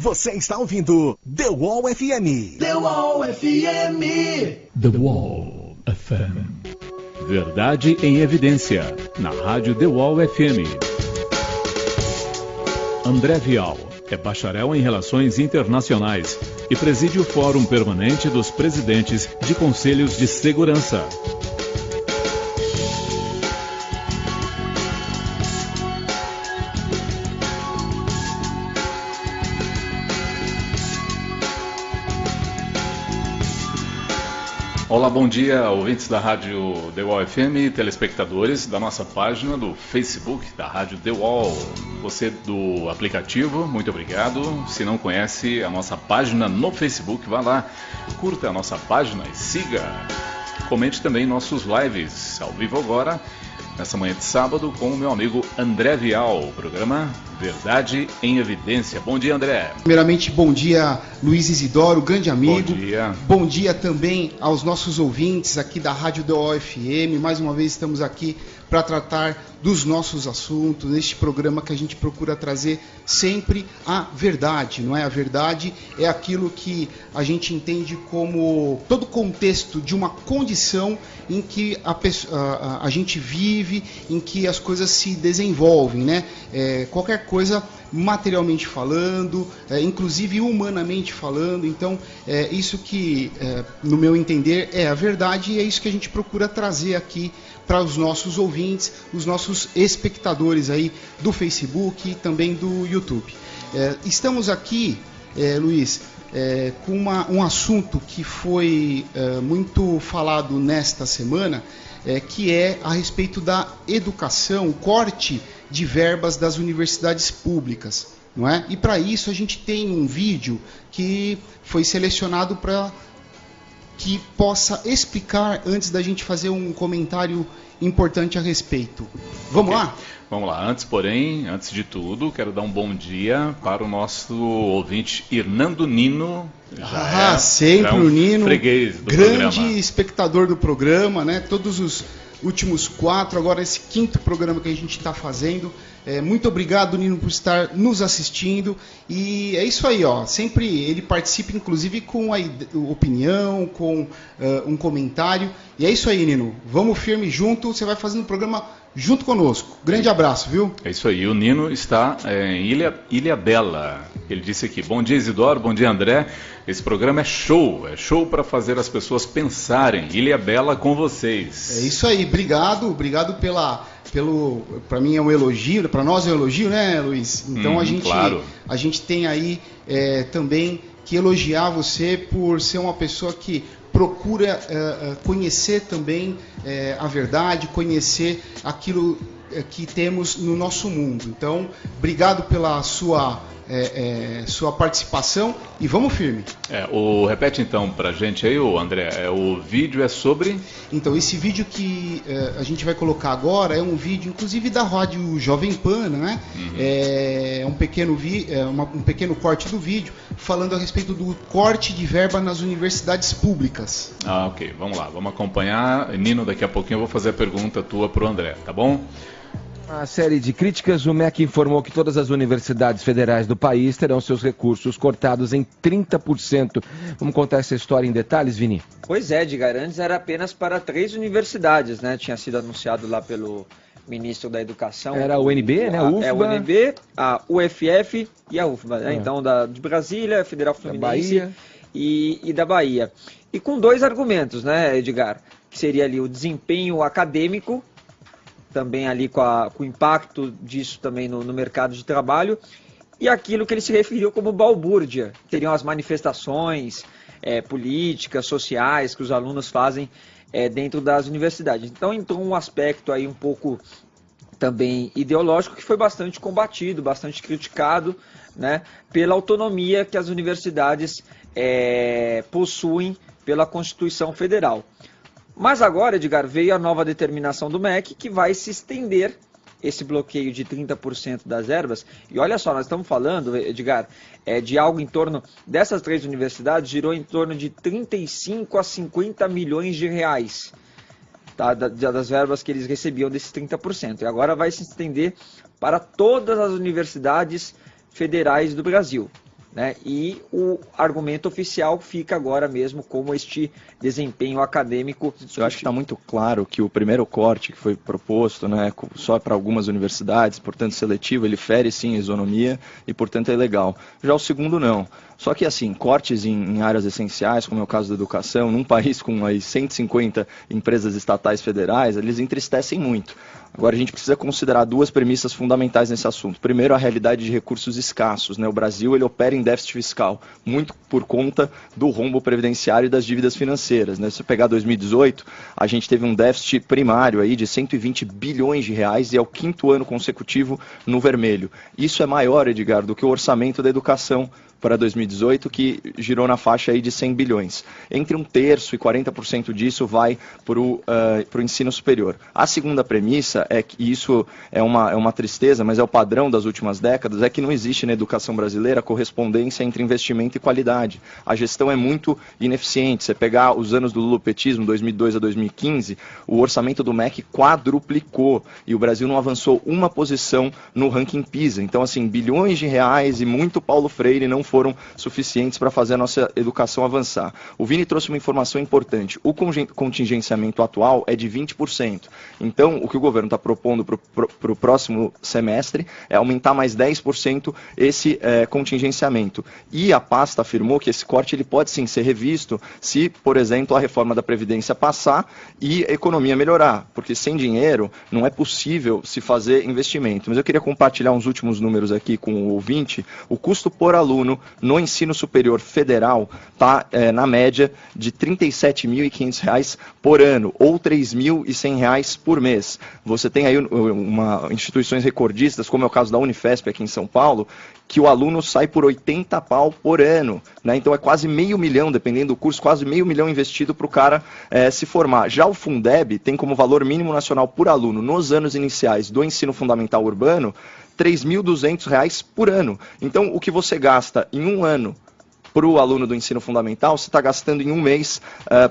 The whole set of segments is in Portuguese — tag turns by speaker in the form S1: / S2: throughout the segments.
S1: Você está ouvindo The Wall FM.
S2: The Wall FM.
S3: The Wall FM. Verdade em evidência, na rádio The Wall FM. André Vial é bacharel em Relações Internacionais e preside o Fórum Permanente dos Presidentes de Conselhos de Segurança. Olá, bom dia, ouvintes da Rádio The Wall FM, telespectadores da nossa página do Facebook da Rádio The Wall. Você do aplicativo, muito obrigado. Se não conhece a nossa página no Facebook, vá lá, curta a nossa página e siga. Comente também nossos lives ao vivo agora, nessa manhã de sábado, com o meu amigo André Vial, o programa Verdade em Evidência. Bom dia, André.
S4: Primeiramente, bom dia, Luiz Isidoro, grande amigo.
S3: Bom dia.
S4: Bom dia também aos nossos ouvintes aqui da Rádio The Wall FM. Mais uma vez estamos aqui para tratar dos nossos assuntos, neste programa que a gente procura trazer sempre a verdade, não é? A verdade é aquilo que a gente entende como todo o contexto de uma condição em que a gente vive, em que as coisas se desenvolvem, né? Qualquer coisa materialmente falando, inclusive humanamente falando. Então, isso que, no meu entender, é a verdade, e é isso que a gente procura trazer aqui para os nossos ouvintes, os nossos espectadores aí do Facebook e também do YouTube. Estamos aqui, Luiz, com um assunto que foi muito falado nesta semana, que é a respeito da educação, o corte de verbas das universidades públicas, não é? E para isso a gente tem um vídeo que foi selecionado para que possa explicar antes da gente fazer um comentário importante a respeito. Vamos lá?
S3: Vamos lá. Antes de tudo, quero dar um bom dia para o nosso ouvinte Hernando Nino.
S4: Sempre o Nino,
S3: freguês do
S4: grande
S3: programa.
S4: Espectador do programa, né? Todos os últimos 4, agora esse 5º programa que a gente está fazendo. Muito obrigado, Nino, por estar nos assistindo. E é isso aí, ó. Sempre ele participa, inclusive, com a opinião, com um comentário. E é isso aí, Nino. Vamos firme junto. Você vai fazendo o programa junto conosco. Grande abraço, viu?
S3: É isso aí. O Nino está em Ilha Bela. Ele disse aqui: bom dia, Isidoro. Bom dia, André. Esse programa é show para fazer as pessoas pensarem. Ilha Bela com vocês.
S4: É isso aí. Obrigado para mim é um elogio, para nós é um elogio, né, Luiz? Então
S3: claro.
S4: A gente tem aí também que elogiar você por ser uma pessoa que procura conhecer também a verdade, conhecer aquilo que temos no nosso mundo. Então, obrigado pela sua participação e vamos firme.
S3: Repete então pra gente aí, André, o vídeo é sobre...
S4: Então, esse vídeo que a gente vai colocar agora é um vídeo, inclusive, da Rádio Jovem Pan, né?
S3: Uhum.
S4: É um pequeno corte do vídeo falando a respeito do corte de verba nas universidades públicas.
S3: Ok, vamos lá, vamos acompanhar. Nino, daqui a pouquinho eu vou fazer a pergunta tua pro André, tá bom?
S5: Uma série de críticas, o MEC informou que todas as universidades federais do país terão seus recursos cortados em 30%. Vamos contar essa história em detalhes, Vini?
S6: Pois é, Edgar, antes era apenas para 3 universidades, né? Tinha sido anunciado lá pelo ministro da Educação.
S5: Era a UNB, né? A UFBA.
S6: A UNB, a UFF e a UFBA, né? Então, de Brasília, Federal Fluminense e da Bahia. E com 2 argumentos, né, Edgar? Que seria ali o desempenho acadêmico, também ali com o impacto disso também no mercado de trabalho, e aquilo que ele se referiu como balbúrdia, teriam as manifestações políticas, sociais que os alunos fazem dentro das universidades. Então entrou um aspecto aí um pouco também ideológico que foi bastante combatido, bastante criticado, né, pela autonomia que as universidades possuem pela Constituição Federal. Mas agora, Edgar, veio a nova determinação do MEC que vai se estender esse bloqueio de 30% das verbas. E olha só, nós estamos falando, Edgar, de algo em torno dessas 3 universidades, girou em torno de 35 a 50 milhões de reais, tá, das verbas que eles recebiam desses 30%. E agora vai se estender para todas as universidades federais do Brasil. né? E o argumento oficial fica agora mesmo como este desempenho acadêmico.
S2: Eu acho que está muito claro que o primeiro corte que foi proposto, né, só para algumas universidades, portanto seletivo, ele fere sim a isonomia e portanto é ilegal. Já o segundo não. Só que assim, cortes em áreas essenciais, como é o caso da educação, num país com aí 150 empresas estatais federais, eles entristecem muito. Agora a gente precisa considerar duas premissas fundamentais nesse assunto. Primeiro, a realidade de recursos escassos, né? O Brasil ele opera em déficit fiscal, muito por conta do rombo previdenciário e das dívidas financeiras, né? Se você pegar 2018, a gente teve um déficit primário aí de 120 bilhões de reais e é o 5º ano consecutivo no vermelho. Isso é maior, Edgar, do que o orçamento da educação para 2018, que girou na faixa aí de 100 bilhões. Entre 1/3 e 40% disso vai para o ensino superior. A segunda premissa é que, e isso é uma tristeza, mas é o padrão das últimas décadas, é que não existe na educação brasileira correspondência entre investimento e qualidade. A gestão é muito ineficiente. Você pegar os anos do lulopetismo, 2002 a 2015, o orçamento do MEC quadruplicou e o Brasil não avançou uma posição no ranking PISA. Então, assim, bilhões de reais e muito Paulo Freire não foram suficientes para fazer a nossa educação avançar. O Vini trouxe uma informação importante. O contingenciamento atual é de 20%. Então, o que o governo está propondo para o próximo semestre é aumentar mais 10% esse contingenciamento. E a pasta afirmou que esse corte ele pode sim ser revisto se, por exemplo, a reforma da Previdência passar e a economia melhorar. Porque sem dinheiro não é possível se fazer investimento. Mas eu queria compartilhar uns últimos números aqui com o ouvinte. O custo por aluno no ensino superior federal está na média de R$ 37.500 por ano, ou R$ 3.100 por mês. Você tem aí instituições recordistas, como é o caso da Unifesp aqui em São Paulo, que o aluno sai por 80 pau por ano, né? Então é quase R$500 mil, dependendo do curso, quase R$500 mil investido para o cara se formar. Já o Fundeb tem como valor mínimo nacional por aluno nos anos iniciais do ensino fundamental urbano R$ 3.200 por ano. Então, o que você gasta em um ano para o aluno do ensino fundamental, você está gastando em um mês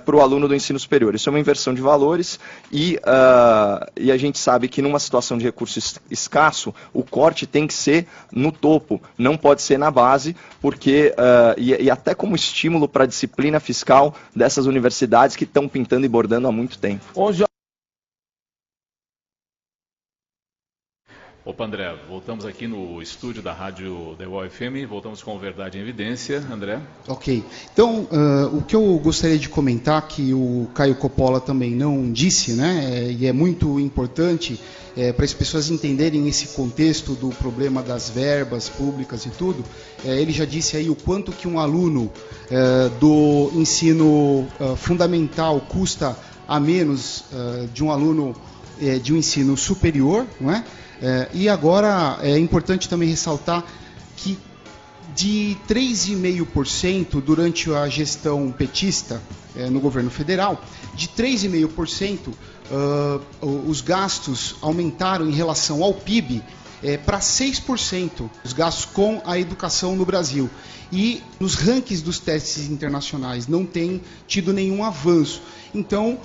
S2: para o aluno do ensino superior. Isso é uma inversão de valores e a gente sabe que numa situação de recurso escasso, o corte tem que ser no topo, não pode ser na base, porque e até como estímulo para a disciplina fiscal dessas universidades que estão pintando e bordando há muito tempo.
S3: Opa, André, voltamos aqui no estúdio da Rádio The Wall FM, voltamos com Verdade em Evidência. André?
S4: Ok. Então, o que eu gostaria de comentar, que o Caio Coppola também não disse, né, e é muito importante para as pessoas entenderem esse contexto do problema das verbas públicas e tudo, ele já disse aí o quanto que um aluno do ensino fundamental custa a menos de um aluno de um ensino superior, não é? E agora é importante também ressaltar que de 3,5% durante a gestão petista no governo federal, de 3,5% os gastos aumentaram em relação ao PIB para 6%, os gastos com a educação no Brasil. E nos rankings dos testes internacionais não tem tido nenhum avanço. Então,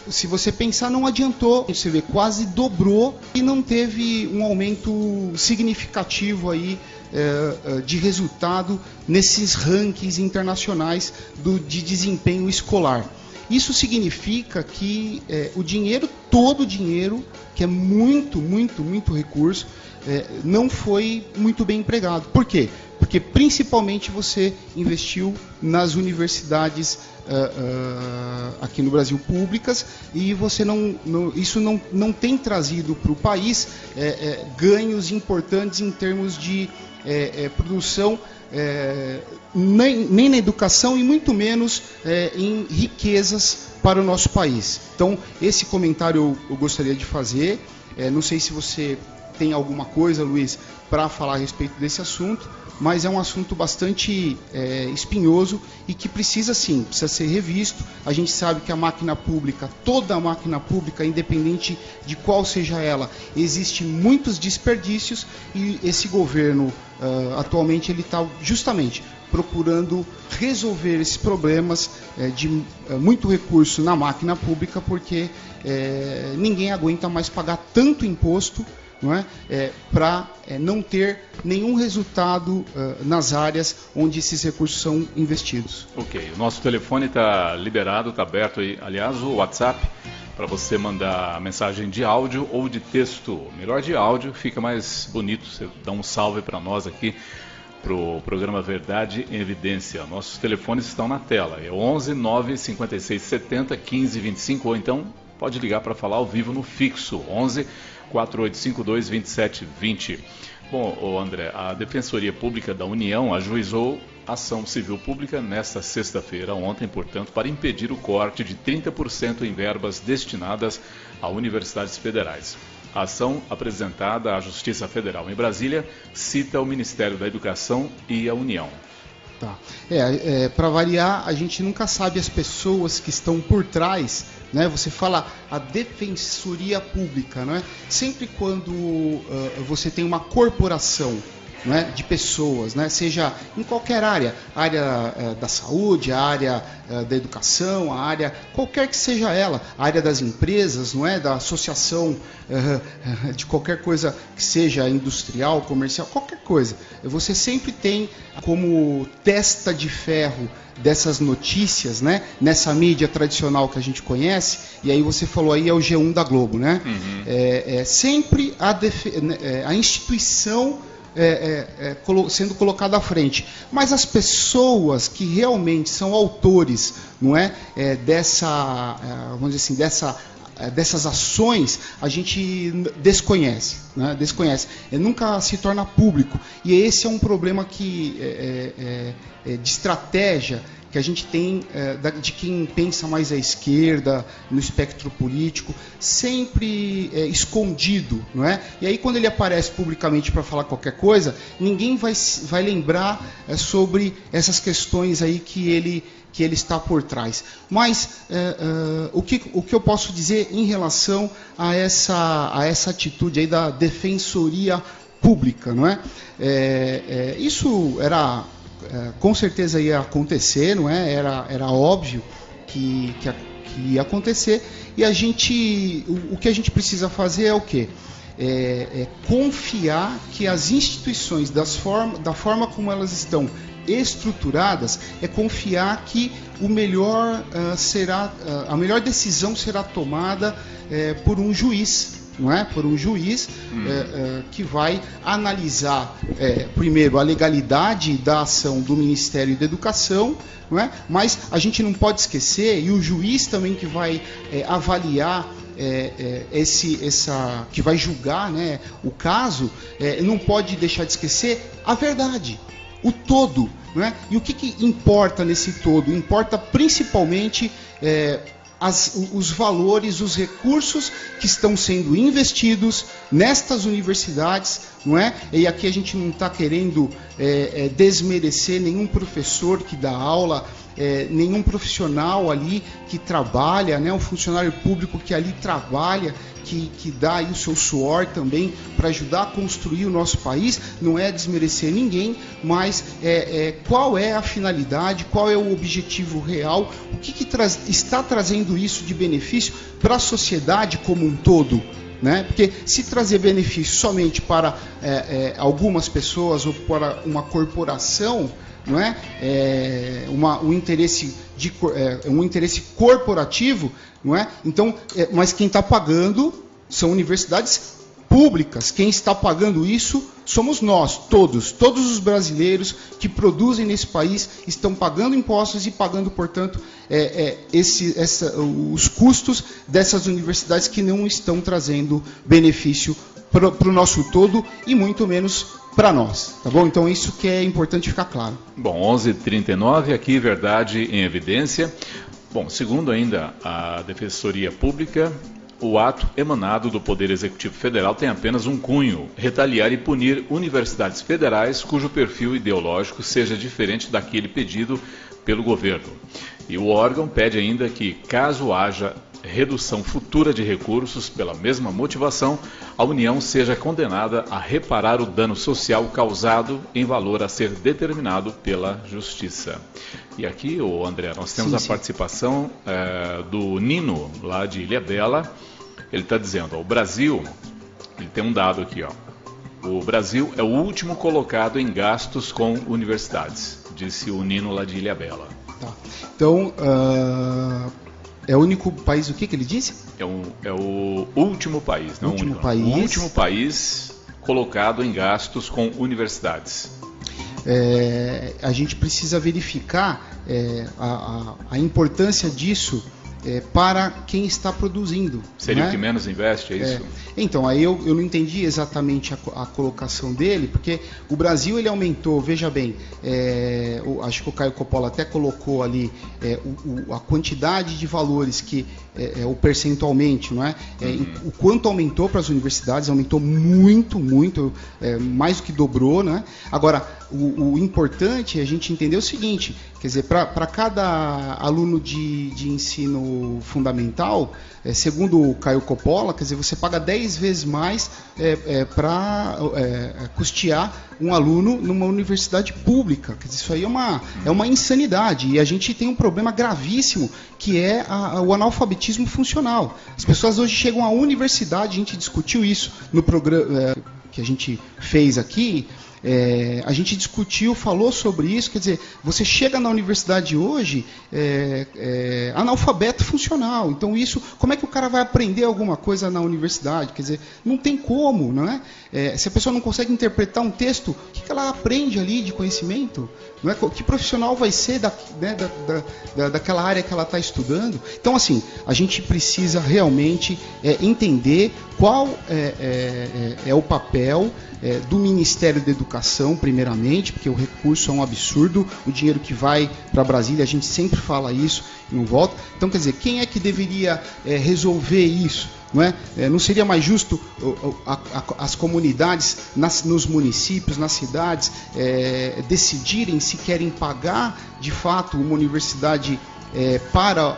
S4: se você pensar, não adiantou, você vê, quase dobrou e não teve um aumento significativo aí de resultado nesses rankings internacionais de desempenho escolar. Isso significa que o dinheiro, todo o dinheiro, que é muito recurso, não foi muito bem empregado. Por quê? Porque principalmente você investiu nas universidades aqui no Brasil públicas e você isso não tem trazido para o país ganhos importantes em termos de produção, nem na educação e muito menos em riquezas para o nosso país. Então, esse comentário eu gostaria de fazer. Não sei se você tem alguma coisa, Luiz, para falar a respeito desse assunto, mas é um assunto bastante espinhoso e que precisa ser revisto. A gente sabe que a máquina pública, toda a máquina pública, independente de qual seja ela, existem muitos desperdícios e esse governo, atualmente, ele está justamente procurando resolver esses problemas de muito recurso na máquina pública, porque ninguém aguenta mais pagar tanto imposto não é? Para não ter nenhum resultado nas áreas onde esses recursos são investidos.
S3: Ok, o nosso telefone está liberado, está aberto aí, aliás, o WhatsApp, para você mandar mensagem de áudio ou de texto. Melhor de áudio, fica mais bonito, você dá um salve para nós aqui, para o programa Verdade em Evidência. Nossos telefones estão na tela, é 11 9 56 70 15 25, ou então pode ligar para falar ao vivo no fixo, 11 4852 2720. Bom, André, a Defensoria Pública da União ajuizou ação civil pública nesta sexta-feira, ontem, portanto, para impedir o corte de 30% em verbas destinadas a universidades federais. A ação apresentada à Justiça Federal em Brasília cita o Ministério da Educação e a União.
S4: Tá. Para variar, a gente nunca sabe as pessoas que estão por trás, né? Você fala a Defensoria Pública, não é? Sempre quando você tem uma corporação, né, de pessoas, né, seja em qualquer área, da saúde, a área da educação, a área, qualquer que seja ela, a área das empresas, não é, da associação de qualquer coisa que seja industrial, comercial, qualquer coisa. Você sempre tem como testa de ferro dessas notícias, né, nessa mídia tradicional que a gente conhece, e aí você falou aí é o G1 da Globo, né? Uhum. Sempre a instituição sendo colocada à frente, mas as pessoas que realmente são autores, não é, vamos dizer assim, dessas ações, a gente desconhece, né? Nunca se torna público, e esse é um problema de estratégia que a gente tem de quem pensa mais à esquerda, no espectro político, sempre escondido, não é? E aí quando ele aparece publicamente para falar qualquer coisa, ninguém vai lembrar sobre essas questões aí que ele está por trás. Mas o que eu posso dizer em relação a essa atitude aí da Defensoria Pública, não é? Isso era com certeza ia acontecer, não é? Era óbvio que ia acontecer, e o que a gente precisa fazer é o quê? Confiar que as instituições, da forma como elas estão estruturadas, confiar que a melhor decisão será tomada por um juiz, não é? Por um juiz que vai analisar primeiro a legalidade da ação do Ministério da Educação, não é? Mas a gente não pode esquecer, e o juiz também que vai avaliar que vai julgar, né, o caso, não pode deixar de esquecer a verdade, o todo, não é? E o que importa nesse todo? Importa principalmente os valores, os recursos que estão sendo investidos nestas universidades, não é? E aqui a gente não está querendo desmerecer nenhum professor que dá aula, nenhum profissional ali que trabalha, né? Um funcionário público que ali trabalha, que dá aí o seu suor também para ajudar a construir o nosso país. Não é desmerecer ninguém, mas qual é a finalidade, qual é o objetivo real, o que está trazendo isso de benefício para a sociedade como um todo, né? Porque se trazer benefício somente para algumas pessoas ou para uma corporação, não é? Um interesse corporativo, não é? Então, mas quem está pagando são universidades públicas. Quem está pagando isso somos nós, todos os brasileiros que produzem nesse país estão pagando impostos e pagando, portanto, os custos dessas universidades que não estão trazendo benefício para o nosso todo e muito menos para nós, tá bom? Então isso que é importante ficar claro.
S3: Bom, 11h39, aqui Verdade em Evidência. Bom, segundo ainda a Defensoria Pública, o ato emanado do Poder Executivo Federal tem apenas um cunho: retaliar e punir universidades federais cujo perfil ideológico seja diferente daquele pedido pelo governo. E o órgão pede ainda que, caso haja redução futura de recursos pela mesma motivação, a União seja condenada a reparar o dano social causado em valor a ser determinado pela Justiça. E aqui, André, nós temos a participação do Nino, lá de Ilhabela. Ele está dizendo: o Brasil Ele tem um dado aqui, ó. O Brasil é o último colocado em gastos com universidades, disse o Nino lá de Ilhabela.
S4: Tá. Então, é o único país, o que ele disse?
S3: É o último país, não
S4: último
S3: único,
S4: país.
S3: O último país colocado em gastos com universidades.
S4: A gente precisa verificar a importância disso para quem está produzindo.
S3: Seria
S4: né?
S3: o que menos investe, é isso?
S4: Então, aí eu não entendi exatamente a colocação dele, porque o Brasil ele aumentou, veja bem, acho que o Caio Coppola até colocou ali a quantidade de valores que, o percentualmente, não é? O quanto aumentou para as universidades, aumentou muito, mais do que dobrou, né? Agora, o importante é a gente entender o seguinte, quer dizer, para cada aluno de ensino fundamental, segundo o Caio Coppola, quer dizer, você paga 10 vezes mais para custear um aluno numa universidade pública. Quer dizer, isso aí é uma insanidade. E a gente tem um problema gravíssimo, que é o analfabetismo funcional. As pessoas hoje chegam à universidade, a gente discutiu isso no programa que a gente fez aqui. A gente discutiu, falou sobre isso, quer dizer, você chega na universidade hoje analfabeto funcional. Então isso, como é que o cara vai aprender alguma coisa na universidade? Quer dizer, não tem como, não é? Se a pessoa não consegue interpretar um texto, o que ela aprende ali de conhecimento? Não é? Que profissional vai ser daquela área que ela está estudando? Então, assim, a gente precisa realmente entender qual é o papel do Ministério da Educação, primeiramente, porque o recurso é um absurdo, o dinheiro que vai para Brasília, a gente sempre fala isso e não volta. Então, quer dizer, quem é que deveria resolver isso? Não é? Não seria mais justo as comunidades nos municípios, nas cidades, decidirem se querem pagar, de fato, uma universidade para,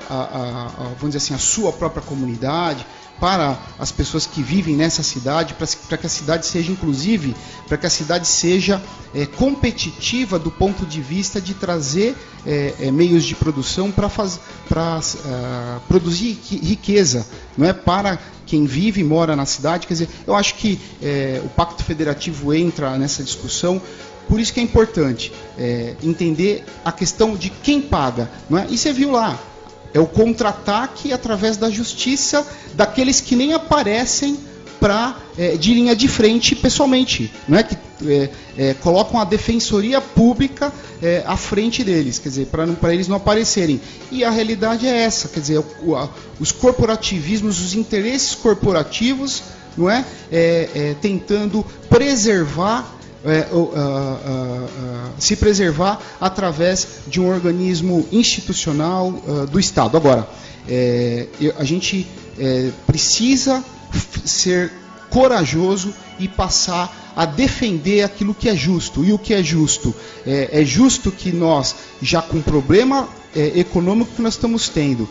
S4: vamos dizer assim, a sua própria comunidade, para as pessoas que vivem nessa cidade, para que a cidade seja, inclusive, para que a cidade seja competitiva do ponto de vista de trazer meios de produção para produzir riqueza, não é? Para quem vive e mora na cidade. Quer dizer, eu acho que o Pacto Federativo entra nessa discussão. Por isso que é importante entender a questão de quem paga, não é? E você viu lá, é o contra-ataque através da justiça daqueles que nem aparecem de linha de frente pessoalmente, não é? Que colocam a defensoria pública à frente deles, quer dizer, para eles não aparecerem. E a realidade é essa, quer dizer, os corporativismos, os interesses corporativos, não é? Tentando preservar se preservar através de um organismo institucional do Estado. Agora, a gente precisa ser corajoso e passar a defender aquilo que é justo. E o que é justo? É justo que nós, já com problema econômico que nós estamos tendo,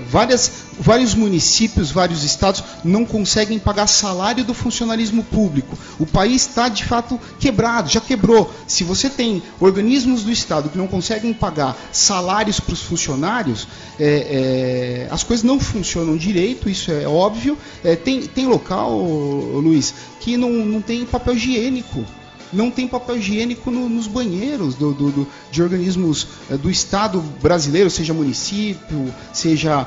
S4: vários municípios, vários estados não conseguem pagar salário do funcionalismo público. O país está, de fato, quebrado, já quebrou. Se você tem organismos do Estado que não conseguem pagar salários para os funcionários, as coisas não funcionam direito, isso é óbvio. Tem local, Luiz, que não tem papel higiênico. Não tem papel higiênico nos banheiros de organismos do Estado brasileiro, seja município, seja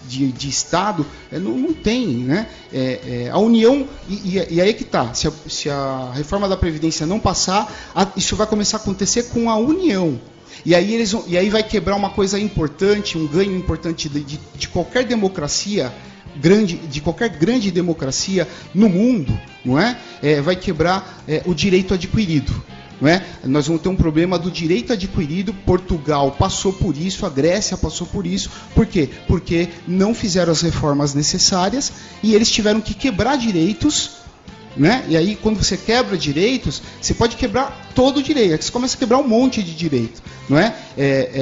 S4: de Estado, não tem, né? A União, e aí que está, se a reforma da Previdência não passar, isso vai começar a acontecer com a União. E aí vai quebrar uma coisa importante, um ganho importante de qualquer democracia, de qualquer grande democracia no mundo, não é? Vai quebrar o direito adquirido, não é? Nós vamos ter um problema do direito adquirido. Portugal passou por isso, a Grécia passou por isso. Por quê? Porque não fizeram as reformas necessárias e eles tiveram que quebrar direitos, né? E aí, quando você quebra direitos, você pode quebrar todo o direito. Aí você começa a quebrar um monte de direito, não é?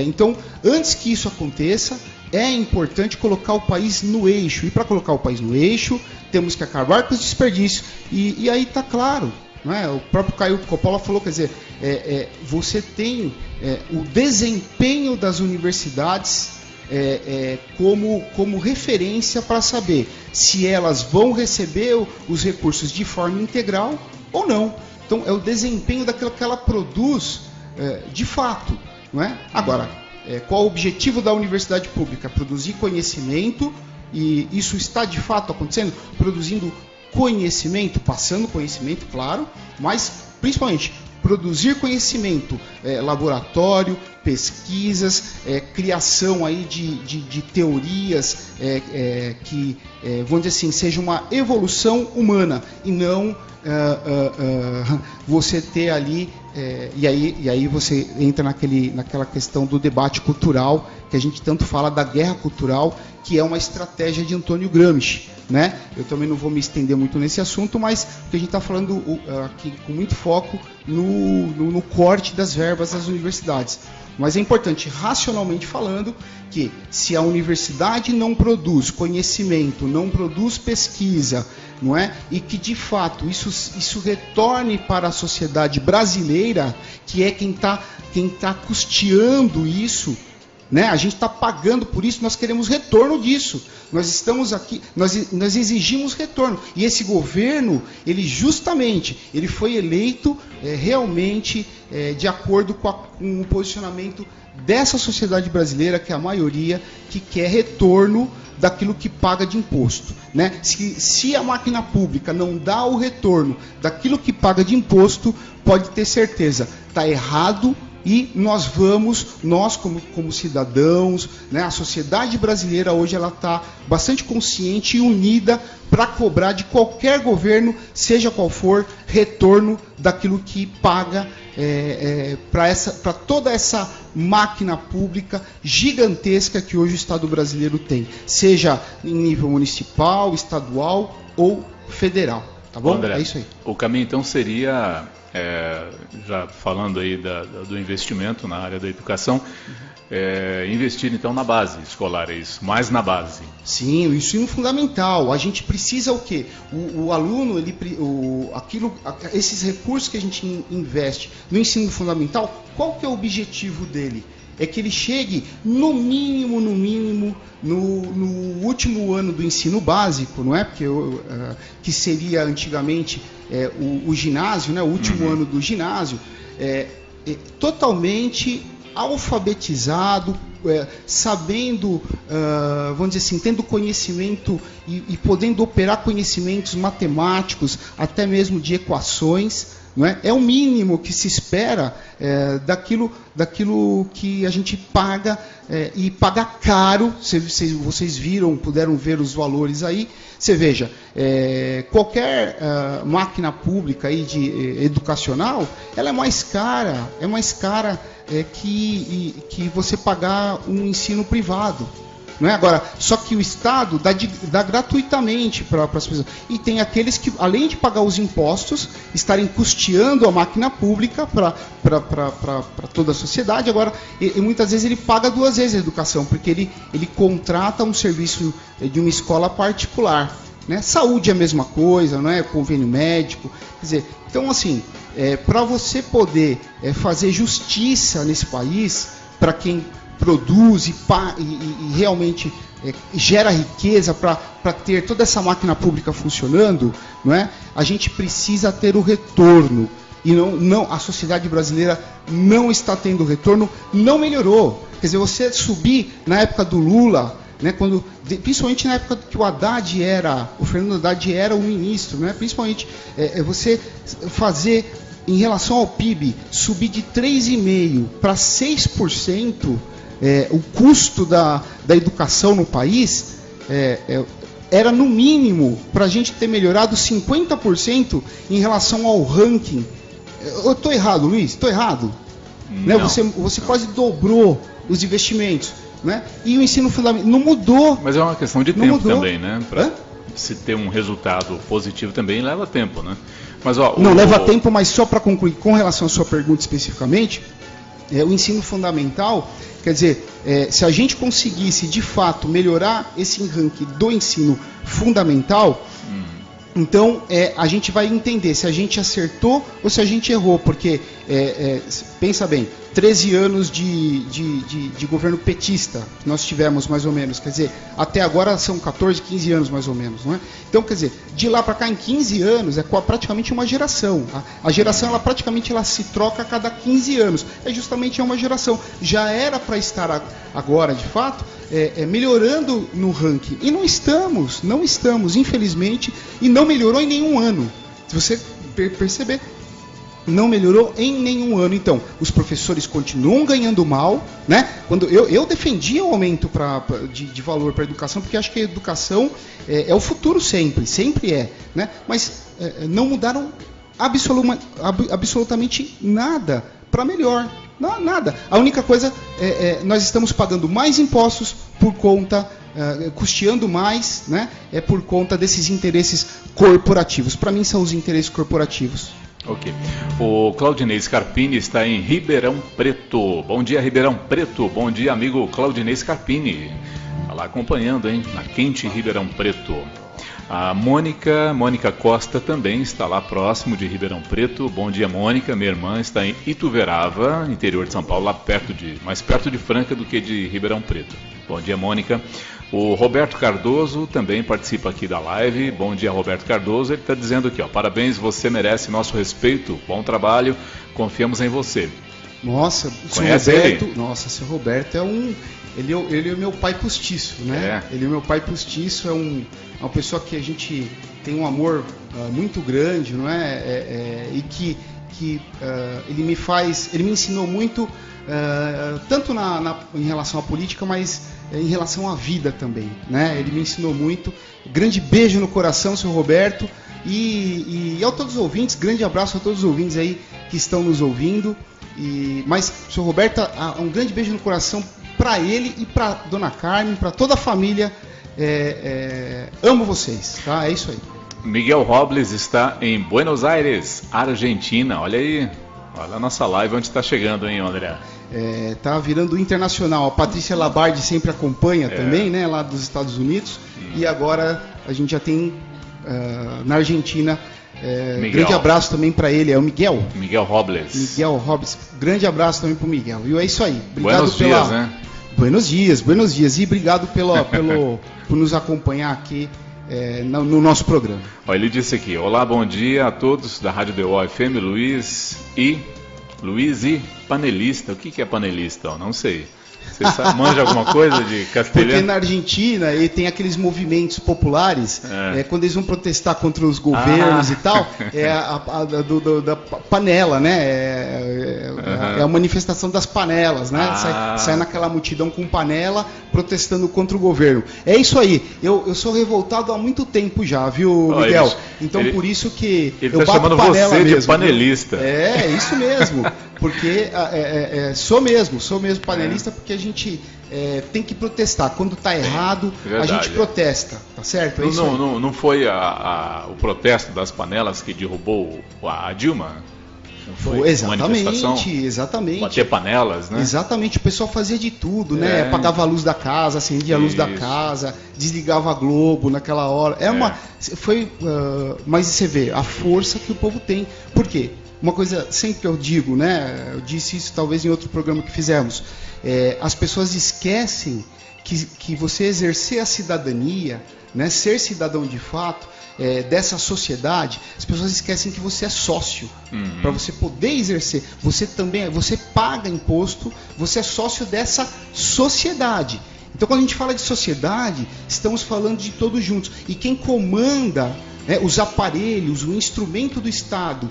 S4: Então, antes que isso aconteça, é importante colocar o país no eixo. E para colocar o país no eixo, temos que acabar com os desperdícios. E aí está claro, não é? O próprio Caio Coppola falou, quer dizer, você tem o desempenho das universidades como referência para saber se elas vão receber os recursos de forma integral ou não. Então, é o desempenho daquilo que ela produz de fato, não é? Agora, qual o objetivo da universidade pública? Produzir conhecimento, e isso está de fato acontecendo, produzindo conhecimento, passando conhecimento, claro, mas principalmente produzir conhecimento, laboratório, pesquisas, criação aí de teorias que, vamos dizer assim, seja uma evolução humana e não você ter ali, e aí você entra naquela questão do debate cultural, que a gente tanto fala da guerra cultural, que é uma estratégia de Antônio Gramsci, né? Eu também não vou me estender muito nesse assunto, mas o que a gente está falando aqui com muito foco no corte das verbas das universidades. Mas é importante, racionalmente falando, que se a universidade não produz conhecimento, não produz pesquisa, não é? E que de fato isso retorne para a sociedade brasileira, que é quem tá custeando isso, né? A gente está pagando por isso, nós queremos retorno disso. Nós estamos aqui, nós exigimos retorno. E esse governo, ele foi eleito realmente de acordo com o posicionamento dessa sociedade brasileira, que é a maioria, que quer retorno daquilo que paga de imposto, né? Se a máquina pública não dá o retorno daquilo que paga de imposto, pode ter certeza, está errado. E nós como cidadãos, né, a sociedade brasileira hoje ela está bastante consciente e unida para cobrar de qualquer governo, seja qual for, retorno daquilo que paga para toda essa máquina pública gigantesca que hoje o Estado brasileiro tem, seja em nível municipal, estadual ou federal. Tá bom?
S3: André,
S4: é isso aí.
S3: O caminho então seria... já falando aí do investimento na área da educação, investir então na base escolar, é isso? Mais na base.
S4: Sim, o ensino fundamental. A gente precisa o quê? O aluno, esses recursos que a gente investe no ensino fundamental, qual que é o objetivo dele? É que ele chegue no mínimo, no último ano do ensino básico, não é? Porque que seria antigamente o ginásio, né? O último ano do ginásio, totalmente alfabetizado, sabendo, vamos dizer assim, tendo conhecimento e podendo operar conhecimentos matemáticos, até mesmo de equações. Não é? É o mínimo que se espera daquilo que a gente paga, e paga caro. Vocês puderam ver os valores aí. Você veja, qualquer máquina pública aí educacional, ela é mais cara que você pagar um ensino privado. Não é? Agora, só que o Estado dá gratuitamente para as pessoas. E tem aqueles que, além de pagar os impostos, estarem custeando a máquina pública para toda a sociedade. Agora, e muitas vezes ele paga duas vezes a educação, porque ele contrata um serviço de uma escola particular. Né? Saúde é a mesma coisa, não é? Convênio médico. Quer dizer, então, assim, para você poder fazer justiça nesse país, para quem produz e realmente gera riqueza para ter toda essa máquina pública funcionando, não é? A gente precisa ter o retorno. E a sociedade brasileira não está tendo retorno, não melhorou. Quer dizer, você subir na época do Lula, né, principalmente na época que o Fernando Haddad era o ministro, né, principalmente você fazer, em relação ao PIB, subir de 3,5% para 6%, o custo da educação no país, era no mínimo para a gente ter melhorado 50% em relação ao ranking. Eu estou errado, Luiz? Estou errado? Né? Você quase dobrou os investimentos. Né? E o ensino fundamental não mudou.
S3: Mas é uma questão de tempo também, né? Para se ter um resultado positivo também leva tempo, né? Mas,
S4: leva tempo, mas só para concluir, com relação à sua pergunta especificamente, o ensino fundamental, quer dizer, se a gente conseguisse de fato melhorar esse ranking do ensino fundamental, então a gente vai entender se a gente acertou ou se a gente errou, porque pensa bem, 13 anos de governo petista que nós tivemos, mais ou menos. Quer dizer, até agora são 14, 15 anos, mais ou menos. Não é? Então, quer dizer, de lá para cá, em 15 anos, é praticamente uma geração. A geração, ela praticamente se troca a cada 15 anos. Justamente uma geração. Já era para estar agora, de fato, melhorando no ranking. E não estamos, infelizmente, e não melhorou em nenhum ano. Se você perceber, não melhorou em nenhum ano. Então, os professores continuam ganhando mal, né? Quando eu defendia o aumento de valor para a educação, porque acho que a educação é o futuro sempre é, né? Mas não mudaram absolutamente nada para melhor. Nada. A única coisa nós estamos pagando mais impostos por conta, custeando mais, né? Por conta desses interesses corporativos. Para mim são os interesses corporativos.
S3: Ok. O Claudinei Scarpini está em Ribeirão Preto. Bom dia, Ribeirão Preto. Bom dia, amigo Claudinei Scarpini. Está lá acompanhando, hein? Na quente Ribeirão Preto. A Mônica Costa também está lá próximo de Ribeirão Preto. Bom dia, Mônica. Minha irmã está em Ituverava, interior de São Paulo, mais perto de Franca do que de Ribeirão Preto. Bom dia, Mônica. O Roberto Cardoso também participa aqui da live. Bom dia, Roberto Cardoso. Ele está dizendo aqui, ó, parabéns, você merece nosso respeito, bom trabalho, confiamos em você.
S4: Nossa,
S3: conhece
S4: Roberto,
S3: ele?
S4: Nossa, seu Roberto é ele é o meu pai postiço, né? Ele é o meu pai postiço, é uma pessoa que a gente tem um amor muito grande, não é? E que ele me ensinou muito, tanto em relação à política, mas em relação à vida também, né? Ele me ensinou muito. Grande beijo no coração, seu Roberto, e a todos os ouvintes, grande abraço a todos os ouvintes aí que estão nos ouvindo. Mas, seu Roberto, um grande beijo no coração para ele e para Dona Carmen, para toda a família. Amo vocês, tá? É isso aí.
S3: Miguel Robles está em Buenos Aires, Argentina. Olha aí, olha a nossa live onde está chegando, hein, André?
S4: Tá virando internacional. A Patrícia Labarde sempre acompanha também, né, lá dos Estados Unidos. E agora a gente já tem na Argentina. Grande abraço também para ele, é o Miguel.
S3: Miguel Robles.
S4: Grande abraço também para o Miguel. E é isso aí.
S3: Obrigado. Buenos dias, né?
S4: Buenos dias. E obrigado por nos acompanhar aqui no nosso programa.
S3: Olha, ele disse aqui, olá, bom dia a todos da Rádio DO FM, Luiz e panelista. O que é panelista? Eu não sei. Você manja alguma coisa de castelhano?
S4: Porque na Argentina ele tem aqueles movimentos populares, quando eles vão protestar contra os governos e tal, da panela, né? É a manifestação das panelas, né? Sai naquela multidão com panela protestando contra o governo. É isso aí. Eu sou revoltado há muito tempo já, viu, Miguel? Então por isso que
S3: eu bato chamando panela você mesmo, de panelista.
S4: É isso mesmo. Porque sou mesmo panelista, porque a gente tem que protestar. Quando está errado, a gente protesta, tá certo?
S3: Não foi o protesto das panelas que derrubou a Dilma?
S4: Foi exatamente.
S3: Bater panelas, né?
S4: Exatamente, o pessoal fazia de tudo, né? Apagava a luz da casa, acendia a luz da casa, desligava a Globo naquela hora. Mas você vê a força que o povo tem. Por quê? Uma coisa sempre que eu digo, né? Eu disse isso talvez em outro programa que fizemos. As pessoas esquecem que você exercer a cidadania, né? Ser cidadão de fato dessa sociedade, as pessoas esquecem que você é sócio. Para você poder exercer, você paga imposto, você é sócio dessa sociedade. Então, quando a gente fala de sociedade, estamos falando de todos juntos. E quem comanda os aparelhos, o instrumento do Estado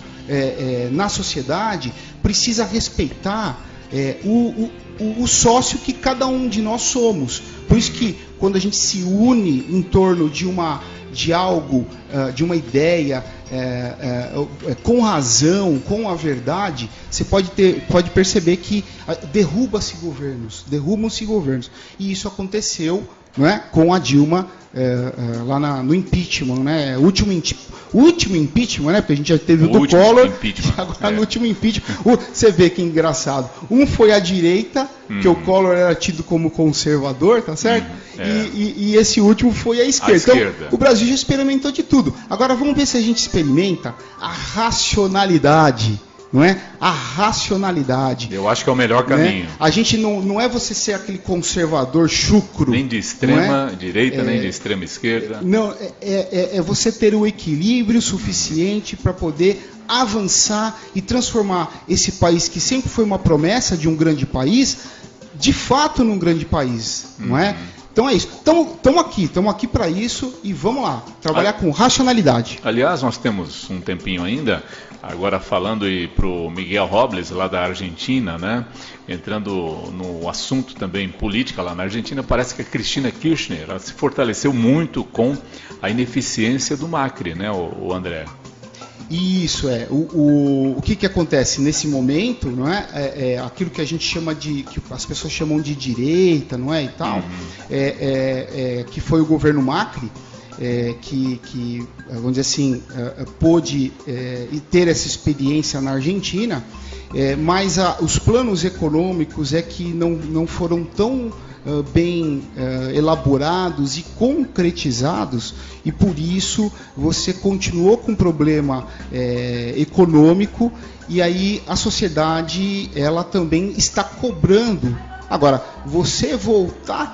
S4: na sociedade, precisa respeitar o sócio que cada um de nós somos. Por isso que quando a gente se une em torno de algo, de uma ideia, com razão, com a verdade, você pode perceber que derrubam-se governos. E isso aconteceu, não é, com a Dilma lá no impeachment, né? O último impeachment, né? Porque a gente já teve o do Collor, agora no último impeachment. Você vê que engraçado. Um foi à direita, que o Collor era tido como conservador, tá certo? E esse último foi à esquerda. Então, o Brasil já experimentou de tudo. Agora vamos ver se a gente experimenta a racionalidade, não é? A racionalidade.
S3: Eu acho que é o melhor caminho.
S4: Né? A gente não é você ser aquele conservador chucro.
S3: Nem de extrema direita, nem de extrema esquerda.
S4: Não, é você ter o equilíbrio suficiente para poder avançar e transformar esse país que sempre foi uma promessa de um grande país, de fato num grande país, não é? Então é isso. Estamos aqui para isso e vamos lá, trabalhar com racionalidade.
S3: Aliás, nós temos um tempinho ainda, agora falando para o Miguel Robles, lá da Argentina, né? Entrando no assunto também política lá na Argentina, parece que a Cristina Kirchner ela se fortaleceu muito com a ineficiência do Macri, né, o André?
S4: Isso o que acontece nesse momento, não é? Aquilo que a gente chama que as pessoas chamam de direita, não é, e tal, que foi o governo Macri, que vamos dizer assim, pôde ter essa experiência na Argentina, mas os planos econômicos que não foram tão bem elaborados e concretizados, e por isso você continuou com um problema econômico, e aí a sociedade ela também está cobrando. Agora, você voltar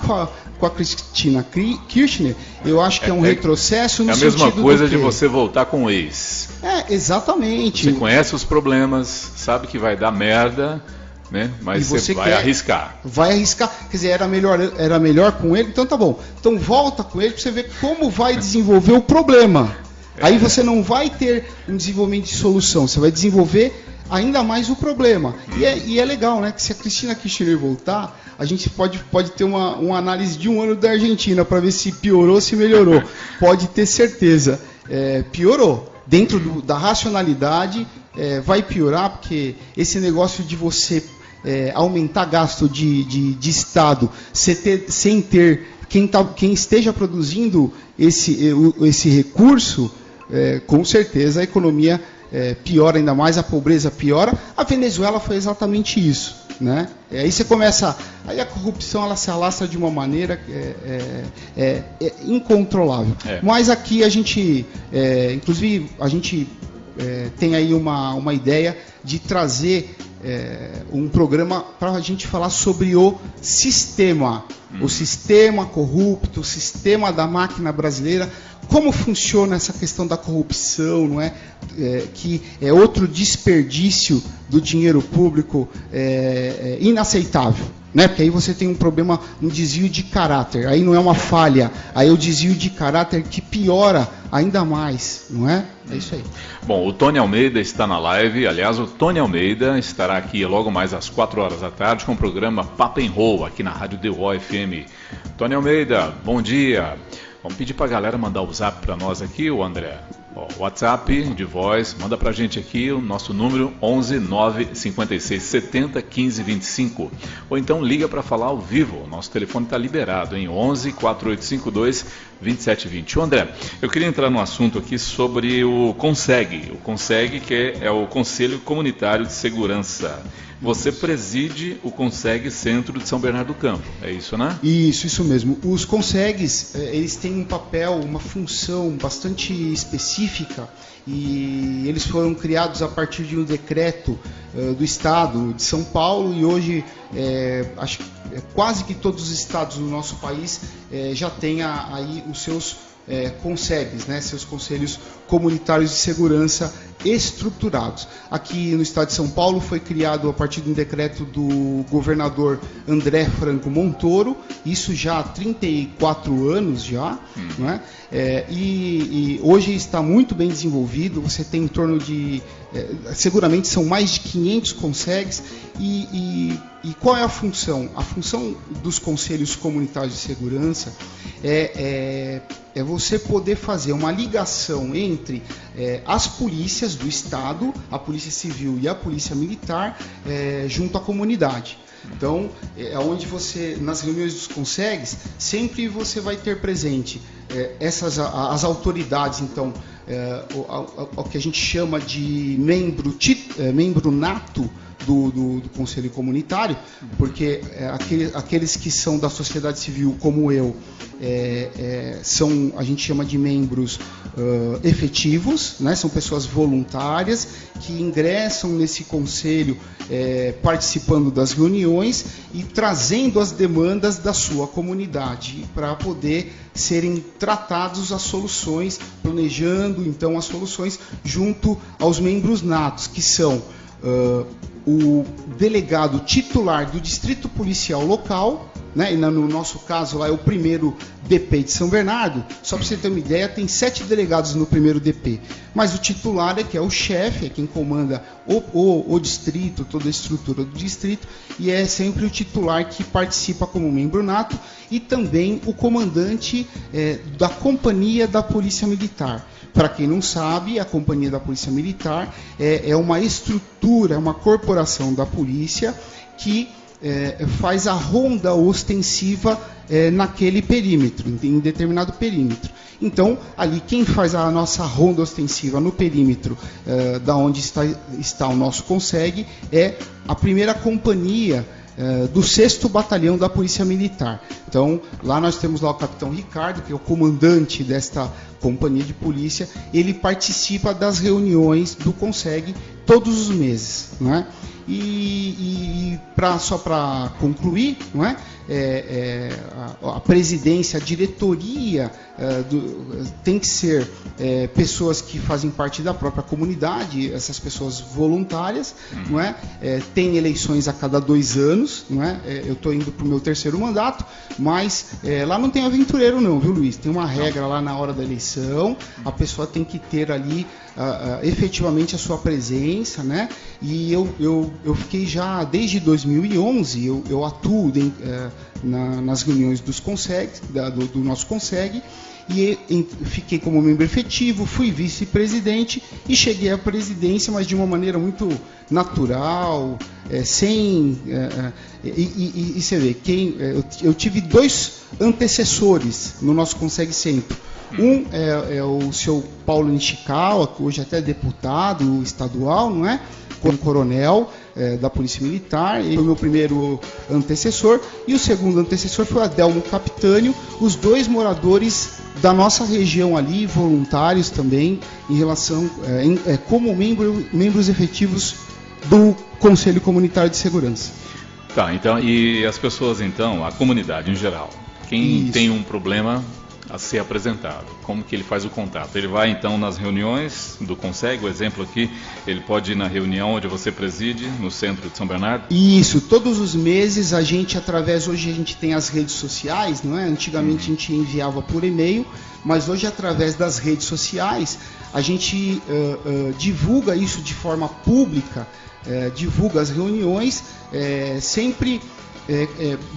S4: com a Cristina Kirchner, eu acho que é um retrocesso no sentido do
S3: É a mesma coisa de você voltar com o ex.
S4: Exatamente.
S3: Você conhece os problemas, sabe que vai dar merda, né? Mas você vai arriscar.
S4: Vai arriscar. Quer dizer, era melhor com ele, então tá bom. Então volta com ele para você ver como vai desenvolver o problema. Aí você não vai ter um desenvolvimento de solução, você vai desenvolver ainda mais o problema. E é legal, né? Que se a Cristina Kirchner voltar, a gente pode ter uma análise de um ano da Argentina para ver se piorou ou se melhorou. Pode ter certeza. Piorou. Dentro da racionalidade, vai piorar, porque esse negócio de você aumentar gasto de Estado sem ter quem esteja produzindo esse recurso, com certeza a economia piora ainda mais, a pobreza piora. A Venezuela foi exatamente isso, né? Aí você começa, aí a corrupção ela se alastra de uma maneira incontrolável. Mas aqui a gente, inclusive a gente tem aí uma ideia de trazer um programa para a gente falar sobre o sistema corrupto, o sistema da máquina brasileira, como funciona essa questão da corrupção, não é? Que é outro desperdício do dinheiro público inaceitável, né? Porque aí você tem um problema, um desvio de caráter, aí não é uma falha, aí é o desvio de caráter que piora ainda mais, não é? É isso aí.
S3: Bom, o Tony Almeida está na live. Aliás, o Tony Almeida estará aqui logo mais às 4 horas da tarde com o programa Papo em Roll, aqui na Rádio DeWall FM. Tony Almeida, bom dia. Vamos pedir para a galera mandar o zap para nós aqui, o André. WhatsApp de voz, manda pra gente aqui o nosso número 11 956 70 15 25. Ou então liga para falar ao vivo, o nosso telefone está liberado, em 11 4852 2720. André, eu queria entrar num assunto aqui sobre o CONSEG, que é o Conselho Comunitário de Segurança. Você preside o CONSEG Centro de São Bernardo do Campo, é isso, né?
S4: Isso mesmo. Os CONSEGs, eles têm um papel, uma função bastante específica, e eles foram criados a partir de um decreto do Estado de São Paulo, e hoje acho que quase que todos os estados do nosso país já têm aí os seus CONSEGs, né, seus conselhos comunitários de segurança estruturados. Aqui no estado de São Paulo foi criado a partir de um decreto do governador André Franco Montoro, isso já há 34 anos já, não é? E hoje está muito bem desenvolvido. Você tem em torno de, seguramente são mais de 500 CONSEGs, e qual é a função? A função dos conselhos comunitários de segurança é você poder fazer uma ligação entre as polícias do Estado, a Polícia Civil e a Polícia Militar, junto à comunidade. Então, onde você, nas reuniões dos CONSEGs, sempre você vai ter presente as autoridades, então, o que a gente chama de membro nato do Conselho Comunitário, porque aqueles que são da sociedade civil, como eu, a gente chama de membros efetivos, né? São pessoas voluntárias que ingressam nesse conselho participando das reuniões e trazendo as demandas da sua comunidade para poder serem tratados as soluções, planejando então as soluções junto aos membros natos, que são o delegado titular do distrito policial local, né? E no nosso caso lá é o primeiro DP de São Bernardo. Só para você ter uma ideia, tem 7 delegados no primeiro DP, mas o titular que é o chefe, é quem comanda o distrito, toda a estrutura do distrito, e é sempre o titular que participa como membro nato, e também o comandante da companhia da Polícia Militar. Para quem não sabe, a Companhia da Polícia Militar é uma estrutura, é uma corporação da polícia que faz a ronda ostensiva naquele perímetro, em determinado perímetro. Então, ali quem faz a nossa ronda ostensiva no perímetro da onde está o nosso CONSEG é a primeira companhia do 6º Batalhão da Polícia Militar. Então, lá nós temos lá o Capitão Ricardo, que é o comandante desta companhia de polícia. Ele participa das reuniões do CONSEG todos os meses, não é? Só para concluir, não é? A presidência, a diretoria tem que ser pessoas que fazem parte da própria comunidade, essas pessoas voluntárias, não é? Tem eleições a cada 2 anos, não é? Eu estou indo para o meu 3º mandato, mas lá não tem aventureiro não, viu, Luiz? Tem uma regra lá na hora da eleição, a pessoa tem que ter ali efetivamente a sua presença, né? E eu fiquei já desde 2011, eu atuo nas reuniões dos CONSEG, do nosso CONSEG, e fiquei como membro efetivo, fui vice-presidente e cheguei à presidência, mas de uma maneira muito natural, e você vê, eu tive 2 antecessores no nosso CONSEG Centro. Um é o seu Paulo Nishikawa, que hoje até é deputado estadual, não é? Como coronel da Polícia Militar. Ele foi o meu primeiro antecessor. E o segundo antecessor foi o Adelmo Capitânio, os 2 moradores da nossa região ali, voluntários também, em relação como membros efetivos do Conselho Comunitário de Segurança.
S3: Tá, então, e as pessoas então, a comunidade em geral, quem tem um problema a ser apresentado, como que ele faz o contato? Ele vai então nas reuniões do CONSEG, o exemplo aqui, ele pode ir na reunião onde você preside, no centro de São Bernardo?
S4: Isso, todos os meses hoje a gente tem as redes sociais, não é? Antigamente a gente enviava por e-mail, mas hoje através das redes sociais a gente divulga isso de forma pública, divulga as reuniões, sempre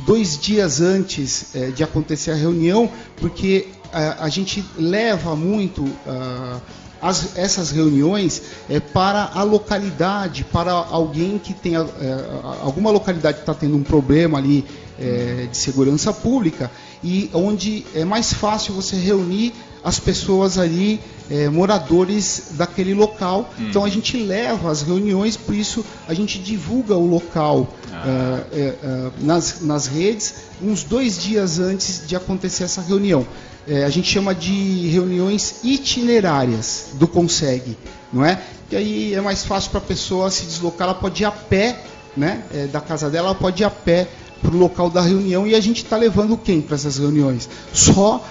S4: 2 dias antes de acontecer a reunião, porque a gente leva muito essas reuniões para a localidade, para alguém que tenha alguma localidade que está tendo um problema ali de segurança pública, e onde é mais fácil você reunir as pessoas ali, moradores daquele local. Então a gente leva as reuniões, por isso a gente divulga o local nas redes uns 2 dias antes de acontecer essa reunião. A gente chama de reuniões itinerárias do CONSEG, não é? E aí é mais fácil para a pessoa se deslocar, ela pode ir a pé, né? Da casa dela, ela pode ir a pé para o local da reunião. E a gente está levando quem para essas reuniões? Só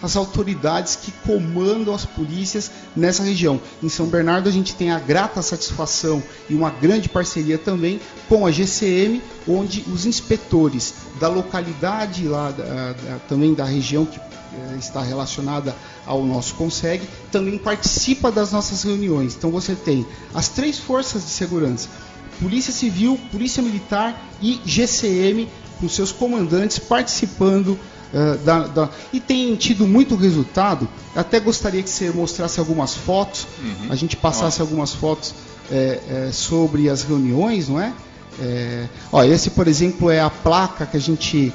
S4: as autoridades que comandam as polícias nessa região. Em São Bernardo a gente tem a grata satisfação e uma grande parceria também com a GCM, onde os inspetores da localidade lá, também da região que está relacionada ao nosso CONSEG, também participa das nossas reuniões. Então você tem as 3 forças de segurança: Polícia Civil, Polícia Militar e GCM, com seus comandantes participando e tem tido muito resultado. Até gostaria que você mostrasse algumas fotos, a gente passasse algumas fotos sobre as reuniões, não é? Esse, por exemplo, é a placa que a gente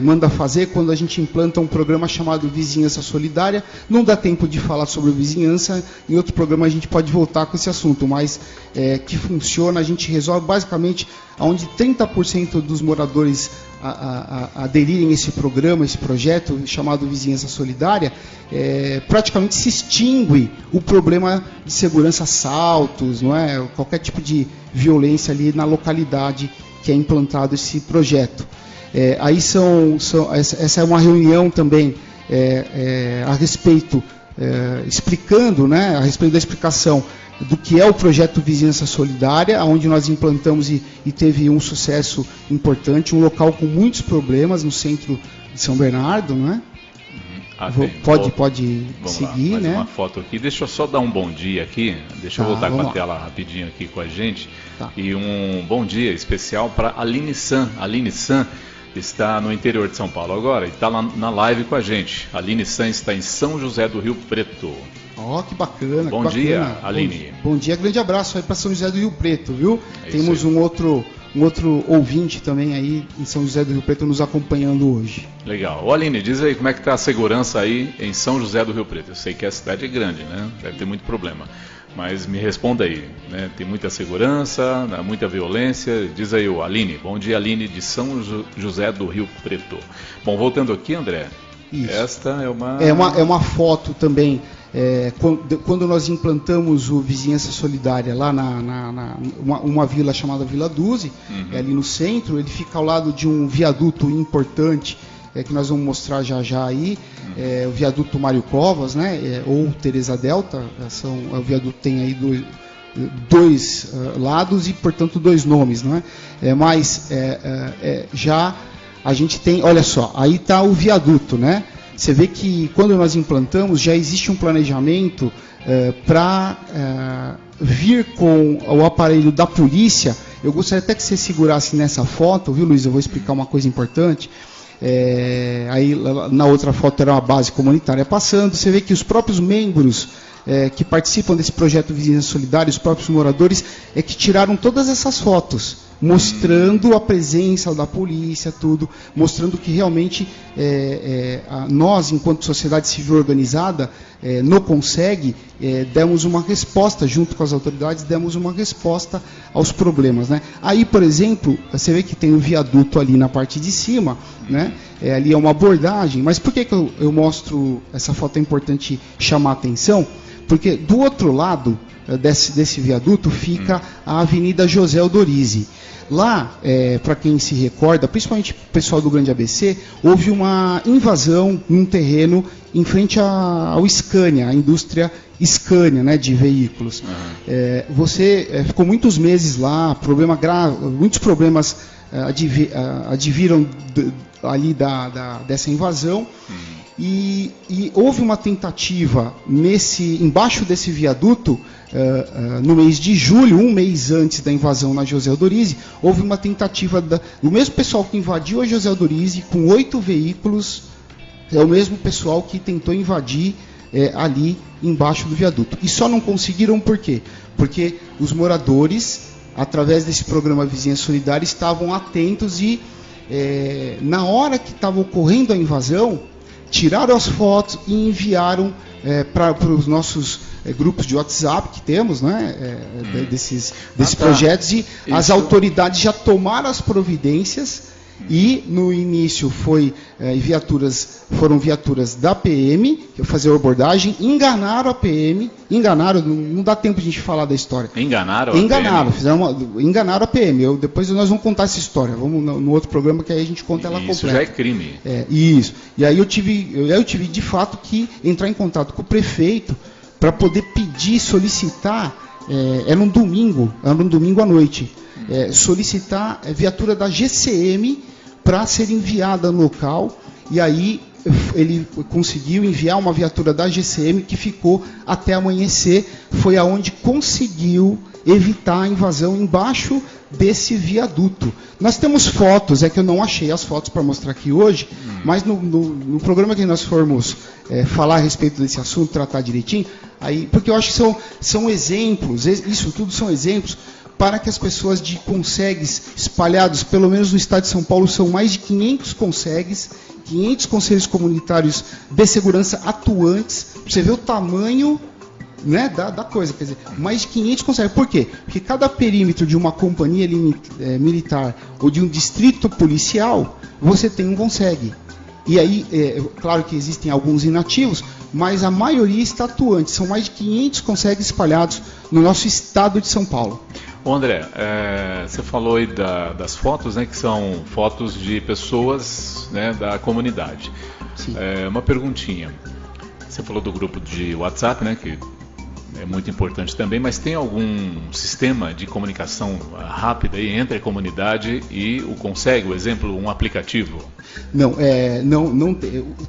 S4: manda fazer quando a gente implanta um programa chamado Vizinhança Solidária. Não dá tempo de falar sobre vizinhança, em outro programa a gente pode voltar com esse assunto, mas que funciona, a gente resolve basicamente onde 30% dos moradores aderirem a esse programa, esse projeto chamado Vizinhança Solidária, praticamente se extingue o problema de segurança, assaltos, não é? Qualquer tipo de violência ali na localidade que é implantado esse projeto. Aí essa é uma reunião também a respeito, explicando, né, a respeito da explicação do que é o projeto Vizinhança Solidária, onde nós implantamos e teve um sucesso importante, um local com muitos problemas no centro de São Bernardo, não é? Pode seguir,
S3: mais
S4: né?
S3: Uma foto aqui. Deixa eu só dar um bom dia aqui. Deixa eu voltar com a tela rapidinho aqui com a gente.
S4: Tá.
S3: E um bom dia especial para Aline San. Aline San está no interior de São Paulo agora e está na live com a gente. Aline San está em São José do Rio Preto.
S4: Que bacana.
S3: Bom dia, Aline.
S4: Bom dia, grande abraço aí para São José do Rio Preto, viu? Temos um outro ouvinte também aí em São José do Rio Preto nos acompanhando hoje.
S3: Legal. Ô Aline, diz aí como é que está a segurança aí em São José do Rio Preto. Eu sei que a cidade é grande, né? Deve ter muito problema. Mas me responda aí, né? Tem muita segurança, muita violência? Diz aí, Aline. Bom dia, Aline, de São José do Rio Preto. Bom, voltando aqui, André.
S4: Isso.
S3: Esta
S4: é uma foto também. Quando nós implantamos o Vizinhança Solidária lá uma vila chamada Vila Duze, ali no centro, ele fica ao lado de um viaduto importante, que nós vamos mostrar já aí, o viaduto Mário Covas, né, ou Teresa Delta, o viaduto tem aí dois lados e, portanto, dois nomes, não é? Mas já a gente tem, olha só, aí está o viaduto, né? Você vê que quando nós implantamos já existe um planejamento para vir com o aparelho da polícia. Eu gostaria até que você segurasse nessa foto, viu, Luiz? Eu vou explicar uma coisa importante. Aí na outra foto era uma base comunitária passando. Você vê que os próprios membros que participam desse projeto Vizinhança Solidária, os próprios moradores, que tiraram todas essas fotos, mostrando a presença da polícia, tudo, mostrando que realmente nós, enquanto sociedade civil organizada, no Conseg, demos uma resposta, junto com as autoridades, demos uma resposta aos problemas, né? Aí, por exemplo, você vê que tem um viaduto ali na parte de cima, né? Ali é uma abordagem, mas por que eu mostro essa foto? É importante chamar a atenção, porque do outro lado desse viaduto fica a Avenida José Odorizzi. Lá, para quem se recorda, principalmente o pessoal do Grande ABC, houve uma invasão num terreno em frente ao Scania, a indústria Scania, né, de veículos. Você ficou muitos meses lá, problema grave, muitos problemas adviram ali dessa invasão. E houve uma tentativa embaixo desse viaduto, no mês de julho, um mês antes da invasão na José Odorizzi, houve uma tentativa do mesmo pessoal que invadiu a José Odorizzi com 8 veículos, é o mesmo pessoal que tentou invadir ali embaixo do viaduto. E só não conseguiram por quê? Porque os moradores, através desse programa Vizinhança Solidária, estavam atentos e na hora que estava ocorrendo a invasão, tiraram as fotos e enviaram para os nossos grupos de WhatsApp que temos, né, desses projetos, e as autoridades já tomaram as providências. E no início foram viaturas da PM que fazer a abordagem, enganaram a PM, não dá tempo de a gente falar da história. Enganaram a PM. Depois nós vamos contar essa história, vamos no outro programa que aí a gente conta ela completa.
S3: Isso já é crime.
S4: Isso. E aí eu tive de fato que entrar em contato com o prefeito para poder pedir, solicitar, era um domingo à noite, solicitar viatura da GCM para ser enviada no local, e aí ele conseguiu enviar uma viatura da GCM que ficou até amanhecer, foi aonde conseguiu evitar a invasão embaixo desse viaduto. Nós temos fotos, que eu não achei as fotos para mostrar aqui hoje, mas no programa que nós formos falar a respeito desse assunto, tratar direitinho, aí, porque eu acho que são exemplos, isso tudo são exemplos, para que as pessoas de consegues espalhados, pelo menos no estado de São Paulo, são mais de 500 consegues, 500 conselhos comunitários de segurança atuantes. Você vê o tamanho, né, da coisa, quer dizer, mais de 500 consegues. Por quê? Porque cada perímetro de uma companhia militar ou de um distrito policial, você tem um consegue. E aí, claro que existem alguns inativos, mas a maioria está atuante. São mais de 500 consegues espalhados no nosso estado de São Paulo.
S3: Ô André, você falou aí das fotos, né, que são fotos de pessoas, né, da comunidade.
S4: Sim.
S3: Uma perguntinha. Você falou do grupo de WhatsApp, né, que é muito importante também, mas tem algum sistema de comunicação rápida aí entre a comunidade e o Consegue, por exemplo, um aplicativo?
S4: Não, não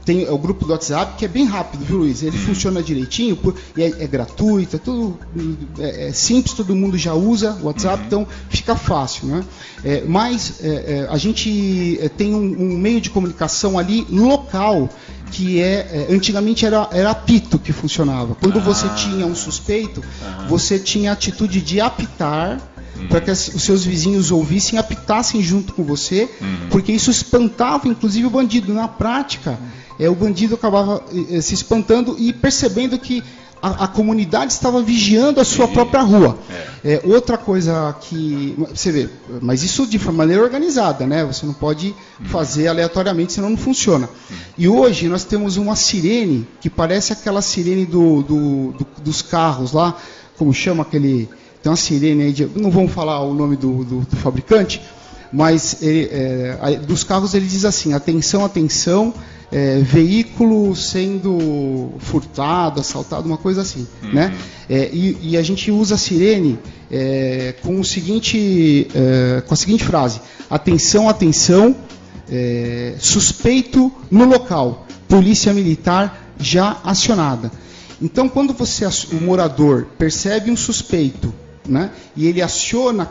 S4: tem o grupo do WhatsApp, que é bem rápido, viu, Luiz? Ele funciona direitinho, é gratuito, é tudo simples, todo mundo já usa o WhatsApp, então fica fácil, né? Mas a gente tem um meio de comunicação ali local, que antigamente era apito que funcionava. Quando você tinha um suspeito, você tinha a atitude de apitar, para que os seus vizinhos ouvissem, apitassem junto com você, porque isso espantava inclusive o bandido. Na prática, o bandido acabava se espantando e percebendo que a comunidade estava vigiando a sua própria rua. Outra coisa que você vê, mas isso de maneira organizada, né? Você não pode fazer aleatoriamente, senão não funciona. E hoje nós temos uma sirene que parece aquela sirene dos carros lá, como chama aquele... Tem uma sirene aí, não vamos falar o nome do fabricante, mas dos carros ele diz assim: atenção, atenção, veículo sendo furtado, assaltado, uma coisa assim, né? E a gente usa a sirene com a seguinte frase: atenção, atenção, suspeito no local, polícia militar já acionada. Então, quando o morador percebe um suspeito, né, e ele aciona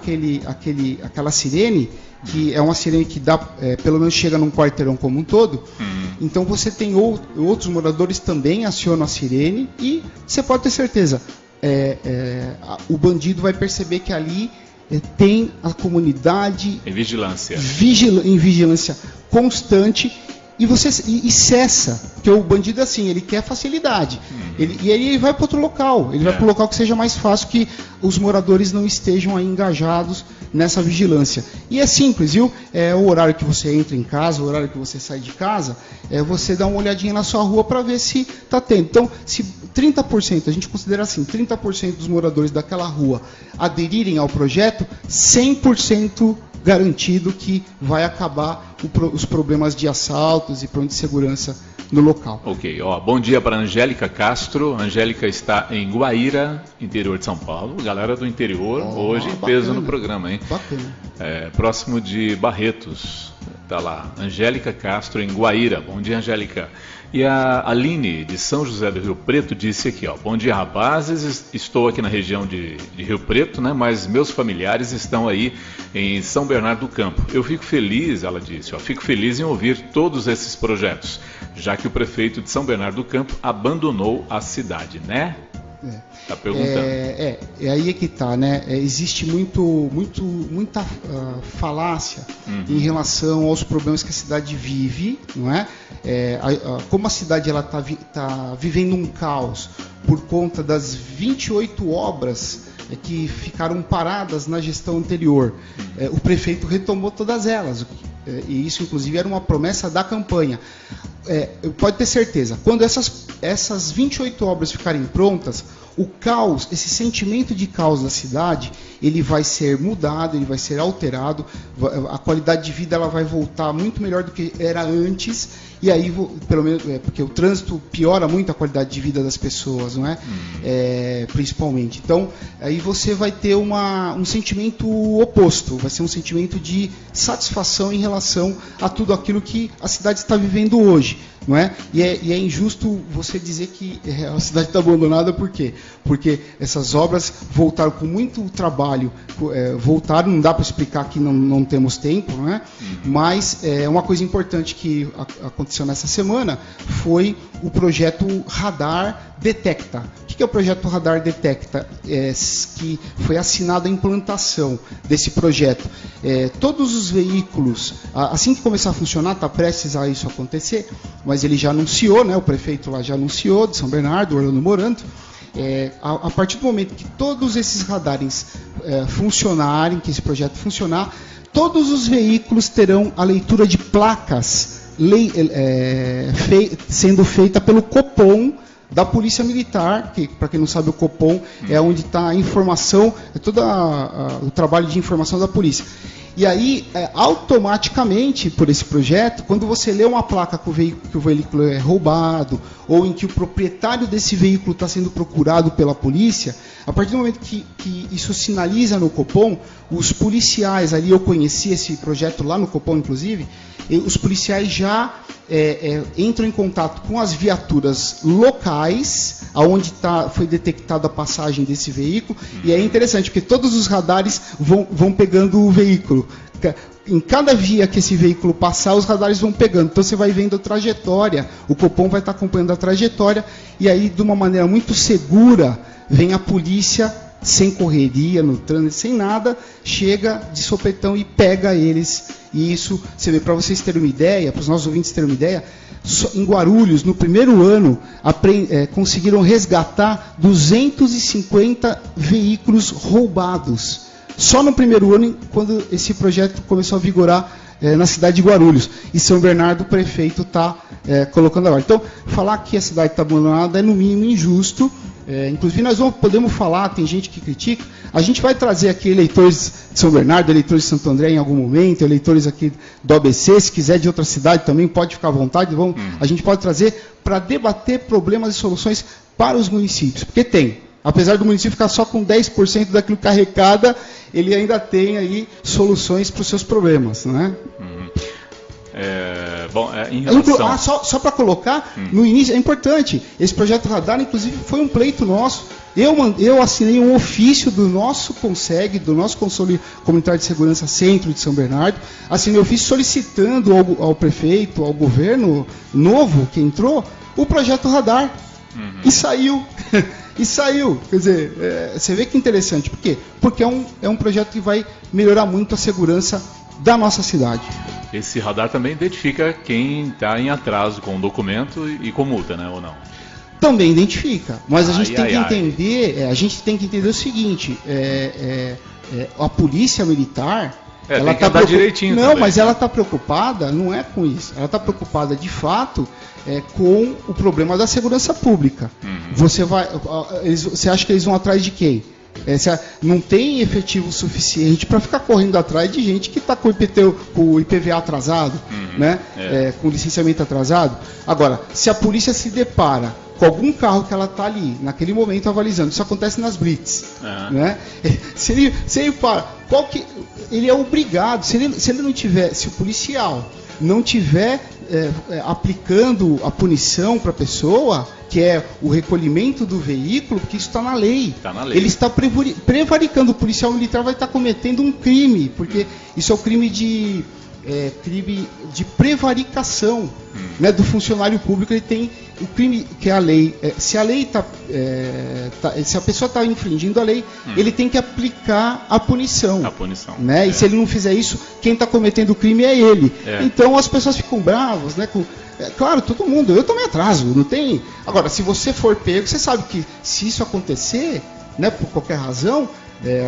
S4: aquela sirene, que é uma sirene que dá, pelo menos chega num quarteirão como um todo, então você tem outros moradores também acionam a sirene e você pode ter certeza, o bandido vai perceber que ali tem a comunidade
S3: em vigilância,
S4: em vigilância constante. E cessa, porque o bandido assim, ele quer facilidade. E aí ele vai para outro local, ele vai para um local que seja mais fácil, que os moradores não estejam aí engajados nessa vigilância. E é simples, viu? O horário que você entra em casa, o horário que você sai de casa, você dá uma olhadinha na sua rua para ver se está tendo. Então, se 30%, a gente considera assim, 30% dos moradores daquela rua aderirem ao projeto, 100% garantido que vai acabar os problemas de assaltos e problemas de segurança no local.
S3: Ok, bom dia para Angélica Castro. Angélica está em Guaíra, interior de São Paulo. Galera do interior, hoje em peso no programa, hein?
S4: Bacana.
S3: Próximo de Barretos, tá lá. Angélica Castro em Guaíra. Bom dia, Angélica. E a Aline, de São José do Rio Preto, disse aqui, bom dia, rapazes, estou aqui na região de Rio Preto, né, mas meus familiares estão aí em São Bernardo do Campo. Eu fico feliz, ela disse, fico feliz em ouvir todos esses projetos, já que o prefeito de São Bernardo do Campo abandonou a cidade, né? Tá perguntando.
S4: Aí é que tá, né? Existe muita falácia em relação aos problemas que a cidade vive, não é? Como a cidade ela tá vivendo um caos por conta das 28 obras que ficaram paradas na gestão anterior. O prefeito retomou todas elas. E isso, inclusive, era uma promessa da campanha. Pode ter certeza, quando essas 28 obras ficarem prontas, o caos, esse sentimento de caos da cidade, ele vai ser mudado, ele vai ser alterado, a qualidade de vida ela vai voltar muito melhor do que era antes, e aí, pelo menos, porque o trânsito piora muito a qualidade de vida das pessoas, não é? Principalmente. Então, aí você vai ter um sentimento oposto, vai ser um sentimento de satisfação em relação a tudo aquilo que a cidade está vivendo hoje, não é? E é injusto você dizer que a cidade está abandonada, por quê? porque essas obras voltaram com muito trabalho, voltaram, não dá para explicar que não temos tempo, né? Mas uma coisa importante que aconteceu nessa semana foi o projeto Radar Detecta. O que é o projeto Radar Detecta? Que foi assinada a implantação desse projeto. Todos os veículos, assim que começar a funcionar, está prestes a isso acontecer, mas ele já anunciou, né, o prefeito lá já anunciou, de São Bernardo, Orlando Moranto, a partir do momento que todos esses radares funcionarem, que esse projeto funcionar, todos os veículos terão a leitura de placas sendo feita pelo Copom da Polícia Militar, que, para quem não sabe, o Copom é onde está a informação, todo o trabalho de informação da polícia. E aí, automaticamente, por esse projeto, quando você lê uma placa que o veículo é roubado, ou em que o proprietário desse veículo está sendo procurado pela polícia, a partir do momento que isso sinaliza no Copom, os policiais, ali eu conheci esse projeto lá no Copom, inclusive, os policiais já entram em contato com as viaturas locais, aonde foi detectada a passagem desse veículo, e é interessante, porque todos os radares vão pegando o veículo. Em cada via que esse veículo passar, os radares vão pegando. Então você vai vendo a trajetória, o Copom vai estar acompanhando a trajetória, e aí, de uma maneira muito segura, vem a polícia, sem correria, no trânsito, sem nada, chega de sopetão e pega eles. E isso, você vê, para vocês terem uma ideia, para os nossos ouvintes terem uma ideia, em Guarulhos, no primeiro ano, conseguiram resgatar 250 veículos roubados. Só no primeiro ano, quando esse projeto começou a vigorar na cidade de Guarulhos. E São Bernardo, o prefeito está colocando agora. Então, falar que a cidade está abandonada é no mínimo injusto. Inclusive, nós podemos falar, tem gente que critica, a gente vai trazer aqui eleitores de São Bernardo, eleitores de Santo André em algum momento, eleitores aqui do ABC, se quiser de outra cidade também, pode ficar à vontade, a gente pode trazer para debater problemas e soluções para os municípios, porque tem. Apesar do município ficar só com 10% daquilo que arrecada, ele ainda tem aí soluções para os seus problemas, não é?
S3: Em relação...
S4: Só para colocar, no início, é importante, esse projeto Radar, inclusive, foi um pleito nosso. Eu assinei um ofício do nosso CONSEG, do nosso Conselho Comunitário de Segurança Centro de São Bernardo, assinei um ofício solicitando ao prefeito, ao governo novo que entrou, o projeto Radar. E saiu. E saiu. Quer dizer, você vê que interessante. Por quê? Porque é um projeto que vai melhorar muito a segurança da nossa cidade.
S3: Esse radar também identifica quem está em atraso com o documento e com multa, né, ou não?
S4: Também identifica, mas a gente tem que entender o seguinte, a polícia militar, ela está
S3: direitinho.
S4: Não, também, mas ela está preocupada, não é com isso, ela está preocupada de fato com o problema da segurança pública. Você acha que eles vão atrás de quem? Não tem efetivo suficiente para ficar correndo atrás de gente que está com o IPVA atrasado, né? Com licenciamento atrasado. Agora, se a polícia se depara com algum carro que ela está ali, naquele momento, avalizando, isso acontece nas blitz, né? Se ele para, ele é obrigado, se o policial não tiver aplicando a punição para a pessoa, que é o recolhimento do veículo, porque isso está na lei. Ele está prevaricando. O policial militar vai estar cometendo um crime, porque isso é o crime de prevaricação, né, do funcionário público. Ele tem o crime que é a lei. Se a lei se a pessoa está infringindo a lei, ele tem que aplicar a punição. Né? E se ele não fizer isso, quem está cometendo o crime é ele. Então as pessoas ficam bravas, né? Claro, todo mundo. Eu também atraso, não tem. Agora, se você for pego, você sabe que se isso acontecer, né, por qualquer razão,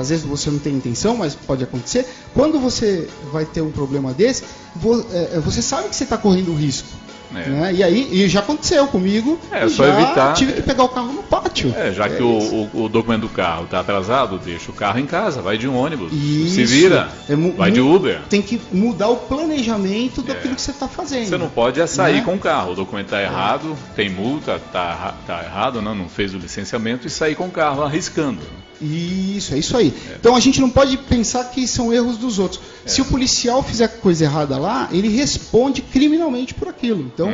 S4: às vezes você não tem intenção, mas pode acontecer. Quando você vai ter um problema desse, você sabe que você está correndo risco. Né? E já aconteceu comigo.
S3: Só evitar.
S4: Tive que pegar o carro no pátio.
S3: Já que o documento do carro está atrasado, deixa o carro em casa, vai de ônibus, se vira, vai de Uber.
S4: Tem que mudar o planejamento daquilo que você está fazendo.
S3: Você não pode sair com o carro, o documento está errado, tem multa, está errado, não fez o licenciamento, e sair com o carro arriscando.
S4: Isso, é isso aí. Então a gente não pode pensar que são erros dos outros. Se o policial fizer coisa errada lá, ele responde criminalmente por aquilo. Então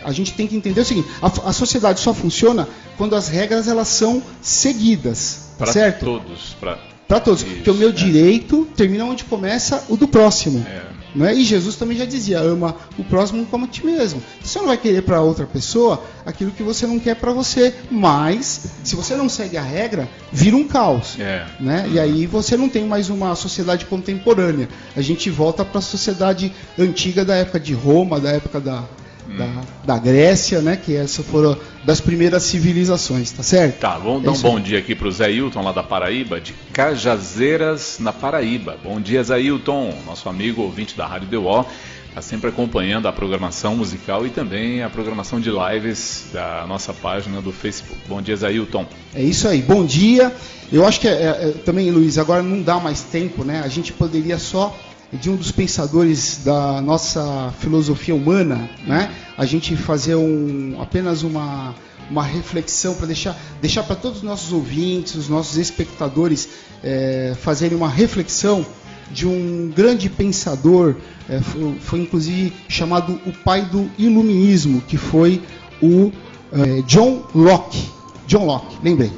S4: a gente tem que entender o seguinte, a sociedade só funciona quando as regras elas são seguidas, certo? Para todos,
S3: isso,
S4: porque o meu direito termina onde começa o do próximo. Não é? E Jesus também já dizia, ama o próximo como a ti mesmo. Você não vai querer para outra pessoa aquilo que você não quer para você, mas se você não segue a regra, vira um caos. Né? E aí você não tem mais uma sociedade contemporânea. A gente volta para a sociedade antiga da época de Roma, da época da Grécia, né? Que essas foram das primeiras civilizações, tá certo?
S3: Tá, vamos dar um bom dia aqui para o Zé Hilton, lá da Paraíba, de Cajazeiras, na Paraíba. Bom dia, Zé Hilton, nosso amigo ouvinte da Rádio DeWall, está sempre acompanhando a programação musical e também a programação de lives da nossa página do Facebook. Bom dia, Zé Hilton.
S4: É isso aí, bom dia. Eu acho que também, Luiz, agora não dá mais tempo, né? A gente poderia só de um dos pensadores da nossa filosofia humana, né? A gente fazer apenas uma reflexão para deixar para todos os nossos ouvintes, os nossos espectadores fazerem uma reflexão de um grande pensador, foi inclusive chamado o pai do iluminismo, que foi o John Locke. Lembrei.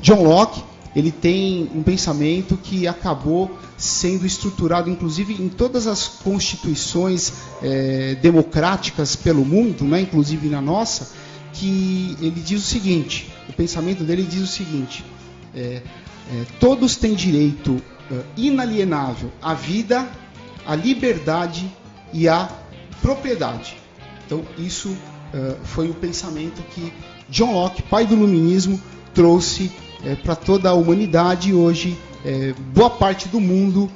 S4: John Locke, ele tem um pensamento que acabou sendo estruturado, inclusive, em todas as constituições democráticas pelo mundo, né, inclusive na nossa, que ele diz o seguinte, o pensamento dele diz o seguinte, todos têm direito inalienável à vida, à liberdade e à propriedade. Então, isso foi o pensamento que John Locke, pai do iluminismo, trouxe para toda a humanidade. Hoje, boa parte do mundo,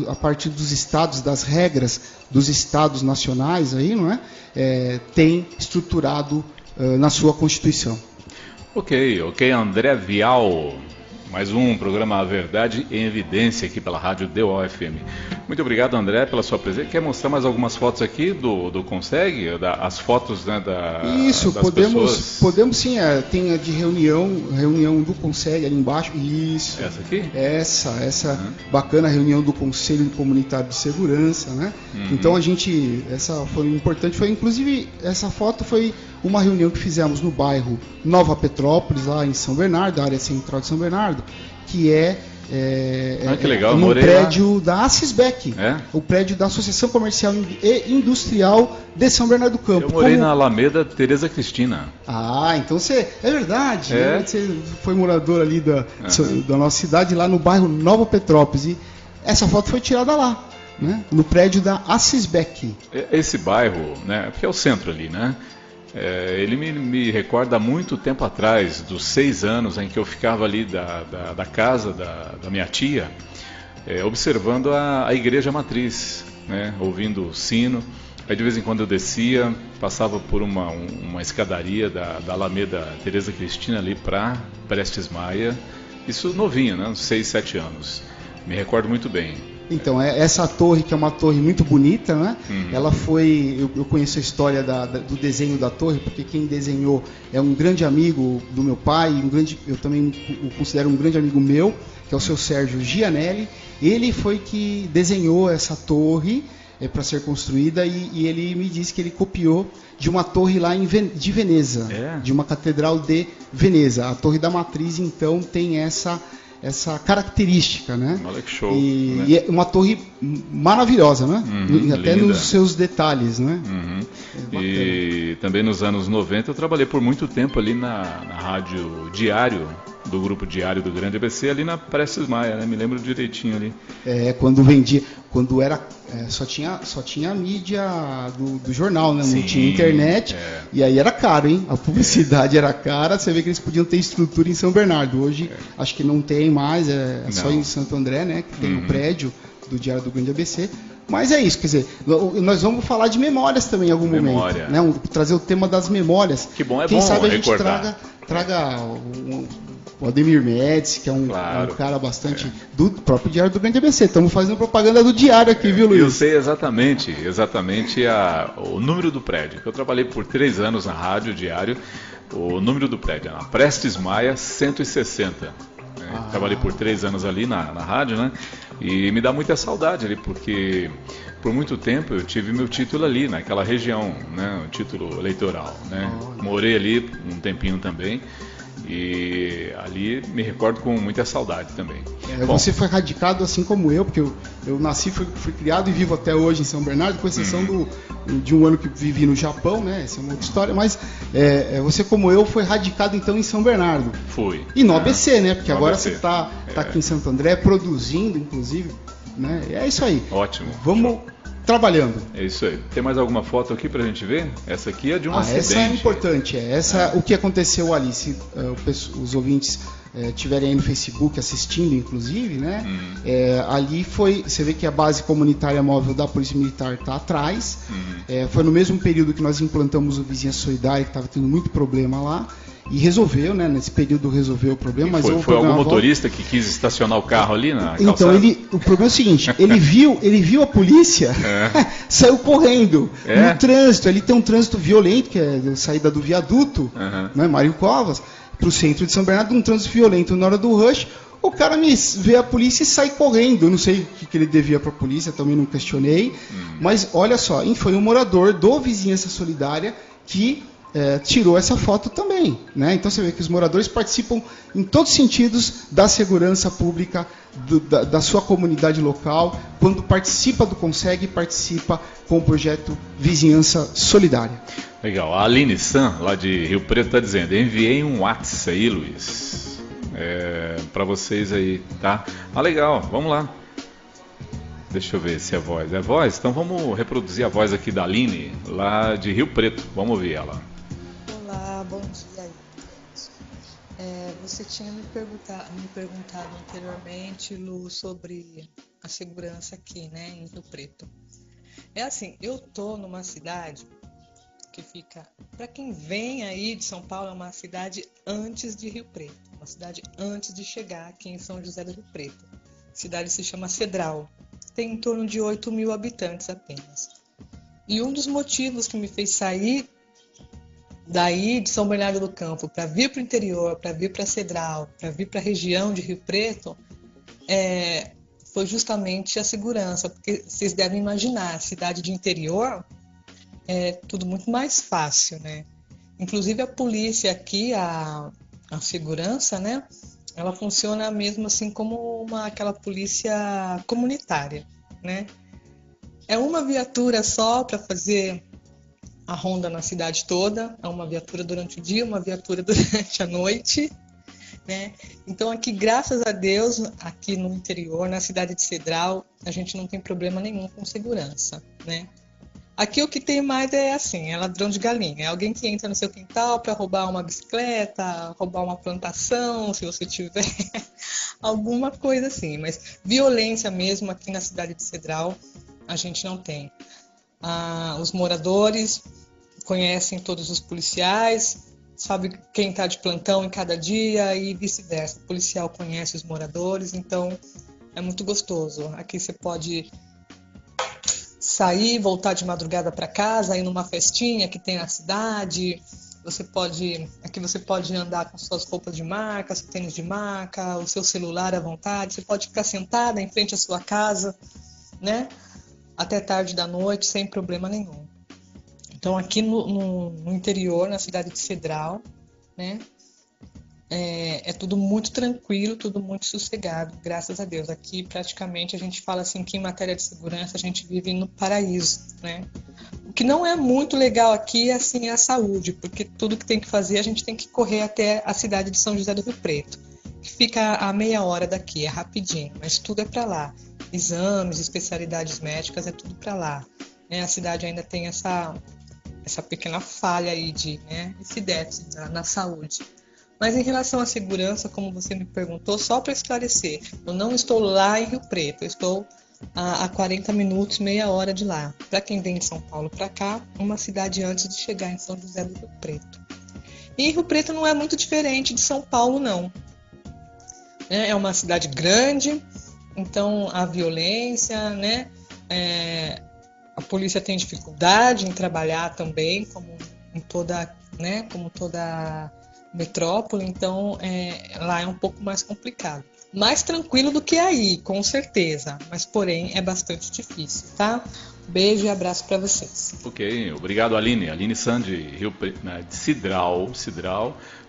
S4: a partir dos estados, das regras dos estados nacionais, aí, não é? Tem estruturado na sua Constituição.
S3: Ok, André Vial. Mais um programa A Verdade em Evidência aqui pela Rádio DeWall FM. Muito obrigado, André, pela sua presença. Quer mostrar mais algumas fotos aqui do Consegue? As fotos, né,
S4: Isso,
S3: das pessoas?
S4: Podemos sim. Tem a de reunião do Consegue ali embaixo. Isso.
S3: Essa aqui?
S4: Essa bacana reunião do Conselho Comunitário de Segurança, né? Então essa foi importante. Inclusive, essa foto foi uma reunião que fizemos no bairro Nova Petrópolis, lá em São Bernardo, a área central de São Bernardo, que
S3: que legal,
S4: no prédio da Assisbec, o prédio da Associação Comercial e Industrial de São Bernardo do Campo.
S3: Eu morei na Alameda Tereza Cristina.
S4: Então é verdade, né? Você foi morador ali da nossa cidade, lá no bairro Nova Petrópolis, e essa foto foi tirada lá, né? No prédio da Assisbec.
S3: Esse bairro, né, porque é o centro ali, né? Ele me recorda muito tempo atrás, dos 6 anos em que eu ficava ali da casa da minha tia, observando a igreja matriz, né, ouvindo o sino. Aí de vez em quando eu descia, passava por uma escadaria da Alameda Tereza Cristina ali para Prestes Maia. Isso novinho, né, uns 6, 7 anos. Me recordo muito bem.
S4: Então, essa torre, que é uma torre muito bonita, né? Ela foi... Eu conheço a história do desenho da torre, porque quem desenhou é um grande amigo do meu pai, eu também o considero um grande amigo meu, que é o seu Sérgio Gianelli. Ele foi que desenhou essa torre para ser construída, e ele me disse que ele copiou de uma torre lá de Veneza, de uma catedral de Veneza. A Torre da Matriz, então, tem essa característica, né?
S3: Olha que show,
S4: né? E é uma torre maravilhosa, né? Até
S3: linda.
S4: Nos seus detalhes, né?
S3: E também nos anos 90 eu trabalhei por muito tempo ali na rádio Diário, do Grupo Diário do Grande ABC, ali na Prestes Maia, né? Me lembro direitinho ali.
S4: Quando era só tinha a mídia do jornal, né? Não tinha internet, e aí era caro, hein? A publicidade era cara. Você vê que eles podiam ter estrutura em São Bernardo. Hoje acho que não tem mais, só em Santo André, né? Que tem o prédio do Diário do Grande ABC. Mas é isso, quer dizer, nós vamos falar de memórias também em algum momento, né? Trazer o tema das memórias.
S3: Que bom,
S4: Quem
S3: bom
S4: sabe a gente
S3: recordar.
S4: traga o Ademir Médici, que é um cara bastante do próprio Diário do Grande ABC. Estamos fazendo propaganda do Diário aqui, viu, Luiz?
S3: Eu sei exatamente o número do prédio, que eu trabalhei por 3 anos na rádio Diário. O número do prédio é na Prestes Maia 160. Trabalhei por 3 anos ali na rádio, né? E me dá muita saudade ali, porque por muito tempo eu tive meu título ali, naquela região, né? O título eleitoral, né? Morei ali um tempinho também. E ali me recordo com muita saudade também.
S4: Você foi radicado assim como eu, porque eu nasci, fui criado e vivo até hoje em São Bernardo, com exceção de um ano que vivi no Japão, né? Essa é uma outra história, mas você como eu foi radicado então em São Bernardo.
S3: Fui.
S4: E no ABC, né? Porque agora
S3: ABC.
S4: você está aqui em Santo André produzindo, inclusive, né? É isso aí.
S3: Ótimo.
S4: Vamos trabalhando.
S3: É isso aí. Tem mais alguma foto aqui pra gente ver? Essa aqui é de um acidente.
S4: Essa é importante. O que aconteceu ali. Se os ouvintes estiverem aí no Facebook assistindo, inclusive, né? Ali foi. Você vê que a base comunitária móvel da Polícia Militar está atrás. Foi no mesmo período que nós implantamos o Vizinhança Solidária, que estava tendo muito problema lá. E resolveu, né? Nesse período resolveu o problema. Mas
S3: foi algum motorista que quis estacionar o carro ali na calçada?
S4: Então, o problema é o seguinte, ele viu a polícia, saiu correndo no trânsito. Ali tem um trânsito violento, que é a saída do viaduto, né, Mário Covas, para o centro de São Bernardo, um trânsito violento na hora do rush. O cara vê a polícia e sai correndo. Eu não sei o que ele devia para a polícia, também não questionei. Mas olha só, foi um morador do Vizinhança Solidária que tirou essa foto também, né? Então você vê que os moradores participam em todos os sentidos da segurança pública da sua comunidade local. Quando participa do Consegue, participa com o projeto Vizinhança Solidária.
S3: Legal. A Aline San, lá de Rio Preto, está dizendo: enviei um WhatsApp aí, Luiz, para vocês aí, tá? Legal. Vamos lá. Deixa eu ver se é voz. É voz? Então vamos reproduzir a voz aqui da Aline, lá de Rio Preto. Vamos ouvir ela.
S7: Olá, bom dia aí. Você tinha me perguntado anteriormente, Lu, sobre a segurança aqui, né, em Rio Preto. É assim, eu tô numa cidade que fica, para quem vem aí de São Paulo, é uma cidade antes de Rio Preto, uma cidade antes de chegar aqui em São José do Rio Preto. A cidade se chama Cedral, tem em torno de 8.000 habitantes apenas. E um dos motivos que me fez sair daí de São Bernardo do Campo para vir para o interior, para vir para Cedral, para vir para a região de Rio Preto, foi justamente a segurança, porque vocês devem imaginar, cidade de interior é tudo muito mais fácil, né? Inclusive a polícia aqui, a segurança, né? Ela funciona mesmo assim como aquela polícia comunitária, né? É uma viatura só para fazer a ronda na cidade toda, é uma viatura durante o dia, uma viatura durante a noite, né? Então aqui, graças a Deus, aqui no interior, na cidade de Cedral, a gente não tem problema nenhum com segurança, né? Aqui o que tem mais é assim, é ladrão de galinha, é alguém que entra no seu quintal para roubar uma bicicleta, roubar uma plantação, se você tiver, alguma coisa assim, mas violência mesmo aqui na cidade de Cedral a gente não tem. Os moradores conhecem todos os policiais, sabe quem está de plantão em cada dia e vice-versa. O policial conhece os moradores, então é muito gostoso. Aqui você pode sair, voltar de madrugada para casa, ir numa festinha que tem na cidade. Aqui você pode andar com suas roupas de marca, seu tênis de marca, o seu celular à vontade. Você pode ficar sentada em frente à sua casa, né? Até tarde da noite, sem problema nenhum. Então, aqui no interior, na cidade de Cedral, né, é tudo muito tranquilo, tudo muito sossegado, graças a Deus. Aqui, praticamente, a gente fala assim que em matéria de segurança, a gente vive no paraíso, né? O que não é muito legal aqui, assim, é a saúde, porque tudo que tem que fazer, a gente tem que correr até a cidade de São José do Rio Preto, que fica a meia hora daqui, é rapidinho, mas tudo é para lá. Exames, especialidades médicas, é tudo para lá. A cidade ainda tem essa pequena falha aí esse déficit na saúde. Mas em relação à segurança, como você me perguntou, só para esclarecer, eu não estou lá em Rio Preto, eu estou a 40 minutos, meia hora de lá. Para quem vem de São Paulo para cá, uma cidade antes de chegar em São José do Rio Preto. E Rio Preto não é muito diferente de São Paulo, não. É uma cidade grande, então a violência, né? A polícia tem dificuldade em trabalhar também, como toda metrópole, então lá é um pouco mais complicado. Mais tranquilo do que aí, com certeza, mas porém é bastante difícil, tá? Beijo e abraço para vocês.
S3: Ok, obrigado, Aline. Aline Sandi, de Cidral,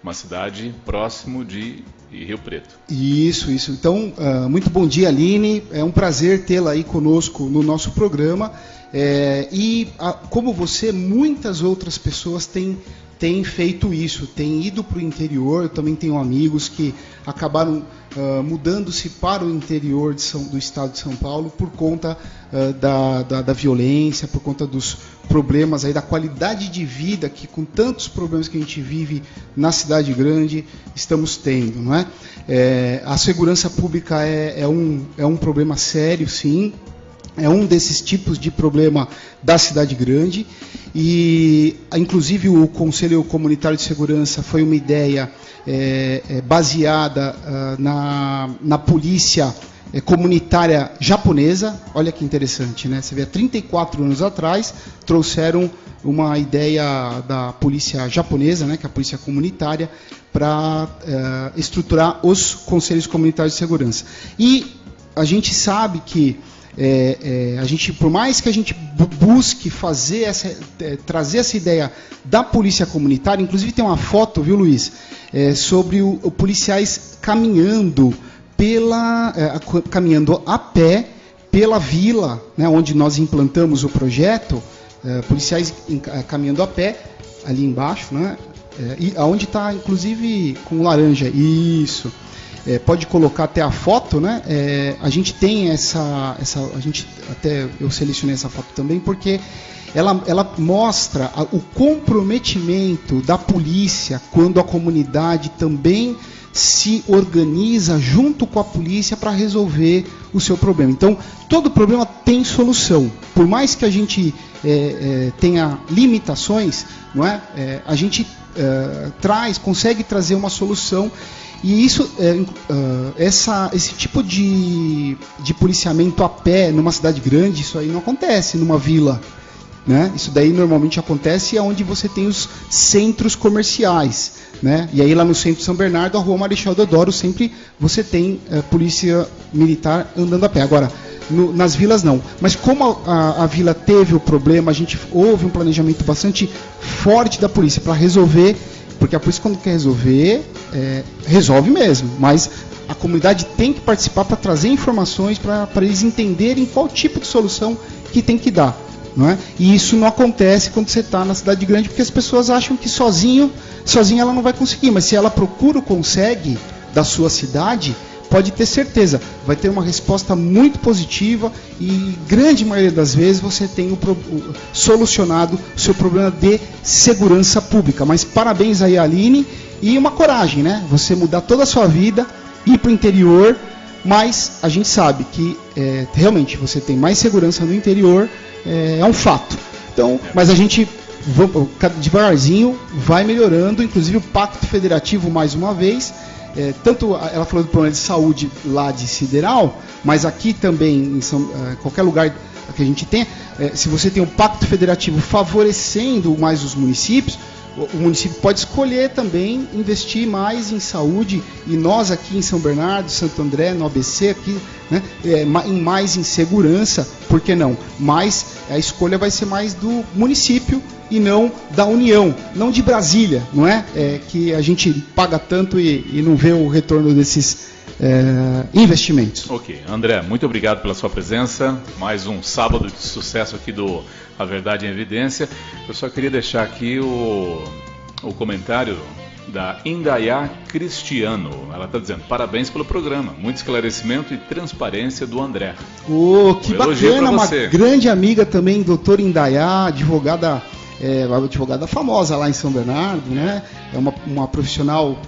S3: uma cidade próximo de Rio Preto.
S4: Isso. Então, muito bom dia, Aline. É um prazer tê-la aí conosco no nosso programa. Como você, muitas outras pessoas têm feito isso, têm ido para o interior. Eu também tenho amigos que acabaram mudando-se para o interior do estado de São Paulo por conta da violência, por conta dos problemas aí, da qualidade de vida que, com tantos problemas que a gente vive na cidade grande, estamos tendo, não é? A segurança pública é um problema sério, sim. É um desses tipos de problema da cidade grande e, inclusive, o Conselho Comunitário de Segurança foi uma ideia baseada na polícia comunitária japonesa. Olha que interessante, né? Você vê, há 34 anos atrás, trouxeram uma ideia da polícia japonesa, né, que é a polícia comunitária, para estruturar os conselhos comunitários de segurança. E a gente sabe que por mais que a gente busque trazer essa ideia da polícia comunitária, inclusive tem uma foto, viu, Luiz, sobre policiais caminhando a pé pela vila, né, onde nós implantamos o projeto, policiais caminhando a pé, ali embaixo, né, e aonde está, inclusive, com laranja, isso. Pode colocar até a foto, né? A gente tem eu selecionei essa foto também porque ela mostra o comprometimento da polícia quando a comunidade também se organiza junto com a polícia para resolver o seu problema. Então, todo problema tem solução. Por mais que a gente tenha limitações, não é? A gente consegue trazer uma solução. E isso, esse tipo de policiamento a pé numa cidade grande, isso aí não acontece numa vila, né? Isso daí normalmente acontece onde você tem os centros comerciais, né? E aí lá no centro de São Bernardo, a Rua Marechal Deodoro, sempre você tem polícia militar andando a pé. Agora, nas vilas não. Mas como a vila teve o problema, houve um planejamento bastante forte da polícia para resolver. Porque a polícia, quando quer resolver, resolve mesmo. Mas a comunidade tem que participar para trazer informações para eles entenderem qual tipo de solução que tem que dar. Não é? E isso não acontece quando você está na cidade grande, porque as pessoas acham que sozinha ela não vai conseguir. Mas se ela procura o consegue da sua cidade, pode ter certeza, vai ter uma resposta muito positiva e, grande maioria das vezes, você tem solucionado o seu problema de segurança pública. Mas parabéns aí, Aline, e uma coragem, né? Você mudar toda a sua vida, ir para o interior, mas a gente sabe que realmente você tem mais segurança no interior, é um fato. Então, mas a gente devagarzinho vai melhorando, inclusive o Pacto Federativo, mais uma vez. Tanto ela falou do problema de saúde lá de Sideral, mas aqui também, em qualquer lugar que a gente tem, se você tem um pacto federativo favorecendo mais os municípios, o município pode escolher também investir mais em saúde, e nós aqui em São Bernardo, Santo André, no ABC, aqui, né, mais em segurança, por que não? Mas a escolha vai ser mais do município e não da União, não de Brasília, não é? Que a gente paga tanto e não vê o retorno desses investimentos.
S3: Ok, André, muito obrigado pela sua presença, mais um sábado de sucesso aqui do A Verdade em Evidência. Eu só queria deixar aqui o comentário da Indaiá Cristiano. Ela está dizendo: parabéns pelo programa, muito esclarecimento e transparência do André.
S4: Que bacana, uma grande amiga também, doutora Indaiá, advogada famosa lá em São Bernardo, né? É uma profissional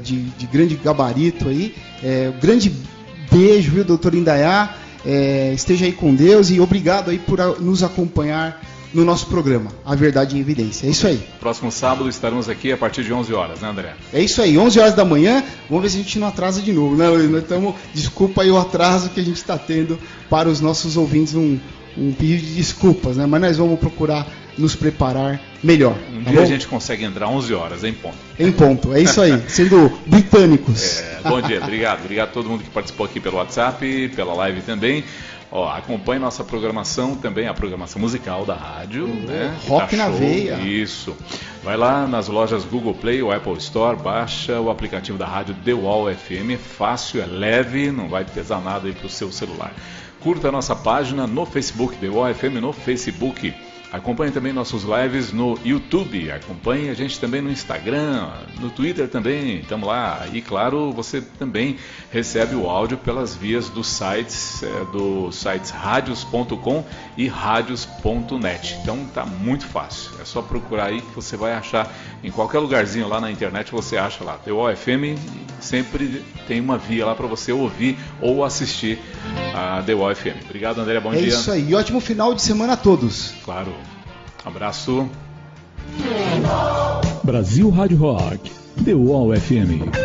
S4: de grande gabarito aí. Grande beijo, viu, doutora Indaiá? Esteja aí com Deus e obrigado aí por nos acompanhar no nosso programa, A Verdade em Evidência. É isso aí.
S3: Próximo sábado estaremos aqui a partir de 11 horas, né, André?
S4: É isso aí, 11 horas da manhã. Vamos ver se a gente não atrasa de novo, né, Luiz? Desculpa aí o atraso que a gente está tendo para os nossos ouvintes, um pedido de desculpas, né? Mas nós vamos procurar nos preparar melhor.
S3: Um
S4: tá
S3: dia
S4: bom?
S3: a gente consegue entrar 11 horas, em ponto.
S4: Em ponto, é isso aí, sendo britânicos.
S3: Bom dia, obrigado a todo mundo que participou aqui pelo WhatsApp, pela live também. Ó, acompanhe nossa programação também, a programação musical da rádio, né?
S4: Rock
S3: Tá
S4: na
S3: show.
S4: veia.
S3: Isso. Vai lá nas lojas Google Play ou Apple Store, baixa o aplicativo da rádio The Wall FM, é fácil, é leve, não vai pesar nada aí pro seu celular. Curta a nossa página no Facebook, The Wall FM no Facebook. Acompanhe também nossos lives no YouTube, acompanhe a gente também no Instagram, no Twitter também, estamos lá. E claro, você também recebe o áudio pelas vias dos sites radios.com e radios.net. Então tá muito fácil, é só procurar aí que você vai achar em qualquer lugarzinho lá na internet, você acha lá. The Wall FM sempre tem uma via lá para você ouvir ou assistir a The Wall FM. Obrigado, André, bom dia.
S4: É isso aí, e ótimo final de semana a todos.
S3: Claro. Abraço.
S8: Brasil Rádio Rock, The Wall FM.